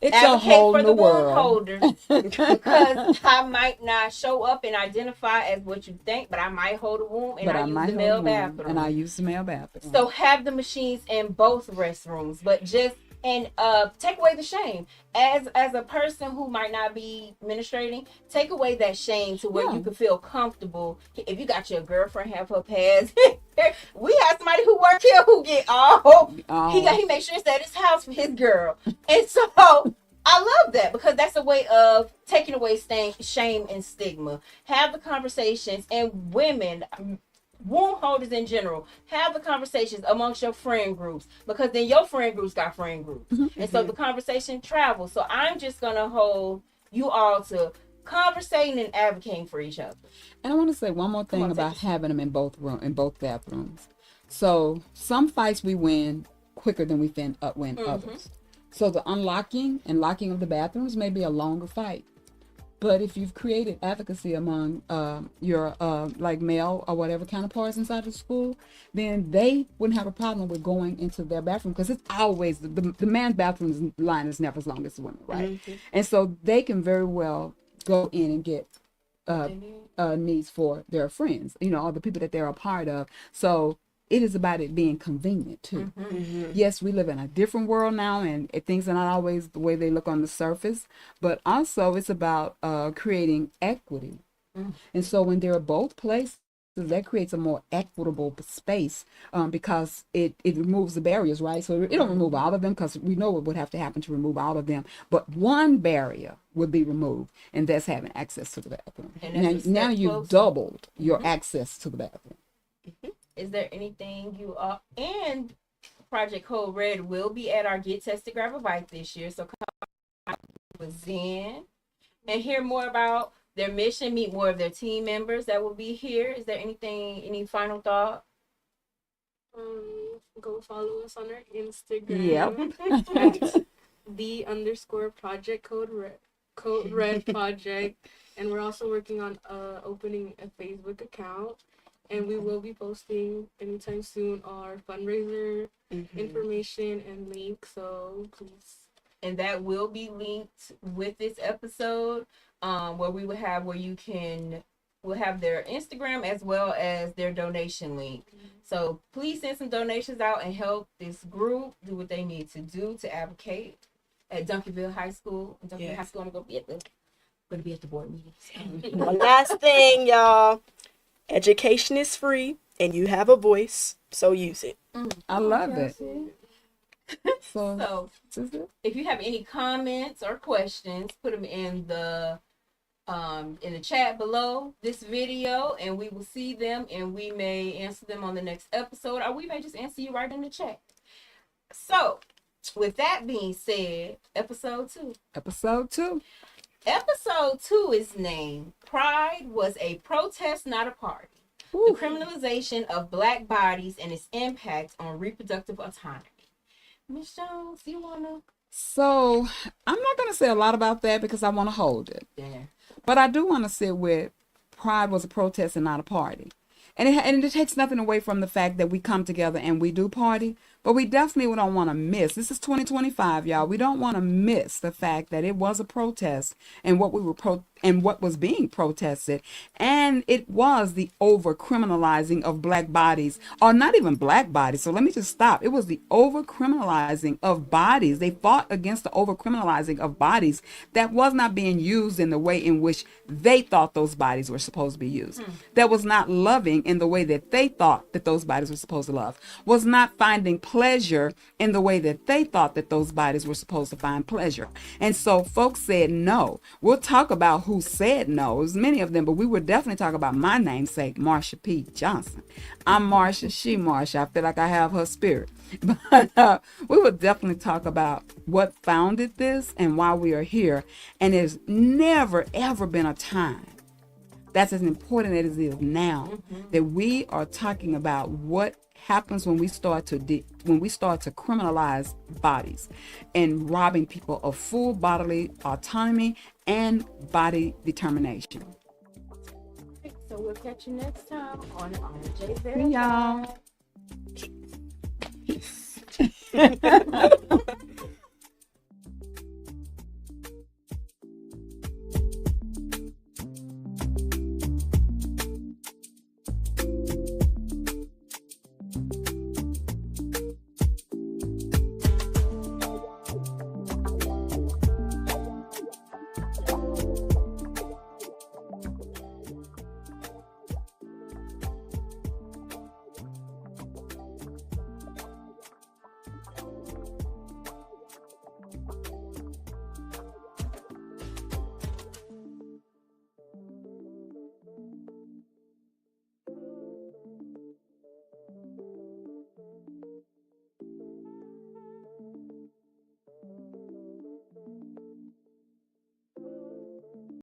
It's a whole for new the womb world. holders. Because I might not show up and identify as what you think, but I might hold a womb and But I I use might the hold male one, bathroom. and I use the male bathroom. So have the machines in both restrooms, but just, and take away the shame. As a person who might not be menstruating, take away that shame to where you can feel comfortable. If you got your girlfriend have her pads, we have somebody who work here who get he makes sure it's at his house for his girl, and so I love that, because that's a way of taking away shame and stigma. Have the conversations, and women, womb holders in general, have the conversations amongst your friend groups, because then your friend groups got friend groups. And so the conversation travels. So I'm just going to hold you all to conversating and advocating for each other. And I want to say one more thing about having them in both bathrooms. So some fights we win quicker than we win others. So the unlocking and locking of the bathrooms may be a longer fight. But if you've created advocacy among your like male or whatever counterparts inside the school, then they wouldn't have a problem with going into their bathroom, because it's always the man's bathroom line is never as long as the women, right? Mm-hmm. And so they can very well go in and get needs for their friends, or the people that they're a part of. So it is about it being convenient too. Mm-hmm. Yes, we live in a different world now, and things are not always the way they look on the surface, but also it's about creating equity. And so when there are both places, that creates a more equitable space, because it removes the barriers, right? So it don't remove all of them, because we know what would have to happen to remove all of them, but one barrier would be removed, and that's having access to the bathroom. And Now you've doubled your access to the bathroom. Is there anything you and Project Code Red will be at our Get Tested Grab a Bite this year, so come with Zen and hear more about their mission, meet more of their team members that will be here. Is there any final thought? Go follow us on our Instagram. At _project code red project, and we're also working on opening a Facebook account, and we will be posting anytime soon our fundraiser information and link, so please. And that will be linked with this episode, where we'll have their Instagram as well as their donation link. So please send some donations out and help this group do what they need to do to advocate at Duncanville High School. High School, I'm gonna be at the board meeting. One last thing, y'all. Education is free, and you have a voice, so use it. I love it. So if you have any comments or questions, put them in the chat below this video, and we will see them, and we may answer them on the next episode, or we may just answer you right in the chat. So with that being said, episode 2 is named Pride Was a Protest, Not a Party. The criminalization of Black bodies and its impact on reproductive autonomy. Ms. Jones, you wanna? So I'm not going to say a lot about that, because I want to hold it. Yeah. But I do want to sit with Pride was a protest and not a party. And it takes nothing away from the fact that we come together and we do party, but we definitely don't want to miss. This is 2025, y'all. We don't want to miss the fact that it was a protest, and what what was being protested, and it was the over criminalizing of Black bodies, or not even Black bodies. So let me just stop. It was the over criminalizing of bodies. They fought against the over criminalizing of bodies that was not being used in the way in which they thought those bodies were supposed to be used. That was not loving in the way that they thought that those bodies were supposed to love. Was not finding pleasure in the way that they thought that those bodies were supposed to find pleasure. And so folks said no. We'll talk about who said no. It was many of them, but we would definitely talk about my namesake, Marsha P. Johnson. I'm Marsha, she Marsha. I feel like I have her spirit. But we would definitely talk about what founded this and why we are here. And there's never, ever been a time that's as important as it is now, that we are talking about what happens when we start to criminalize bodies and robbing people of full bodily autonomy and body determination. So we'll catch you next time on RJ See y'all. Verified.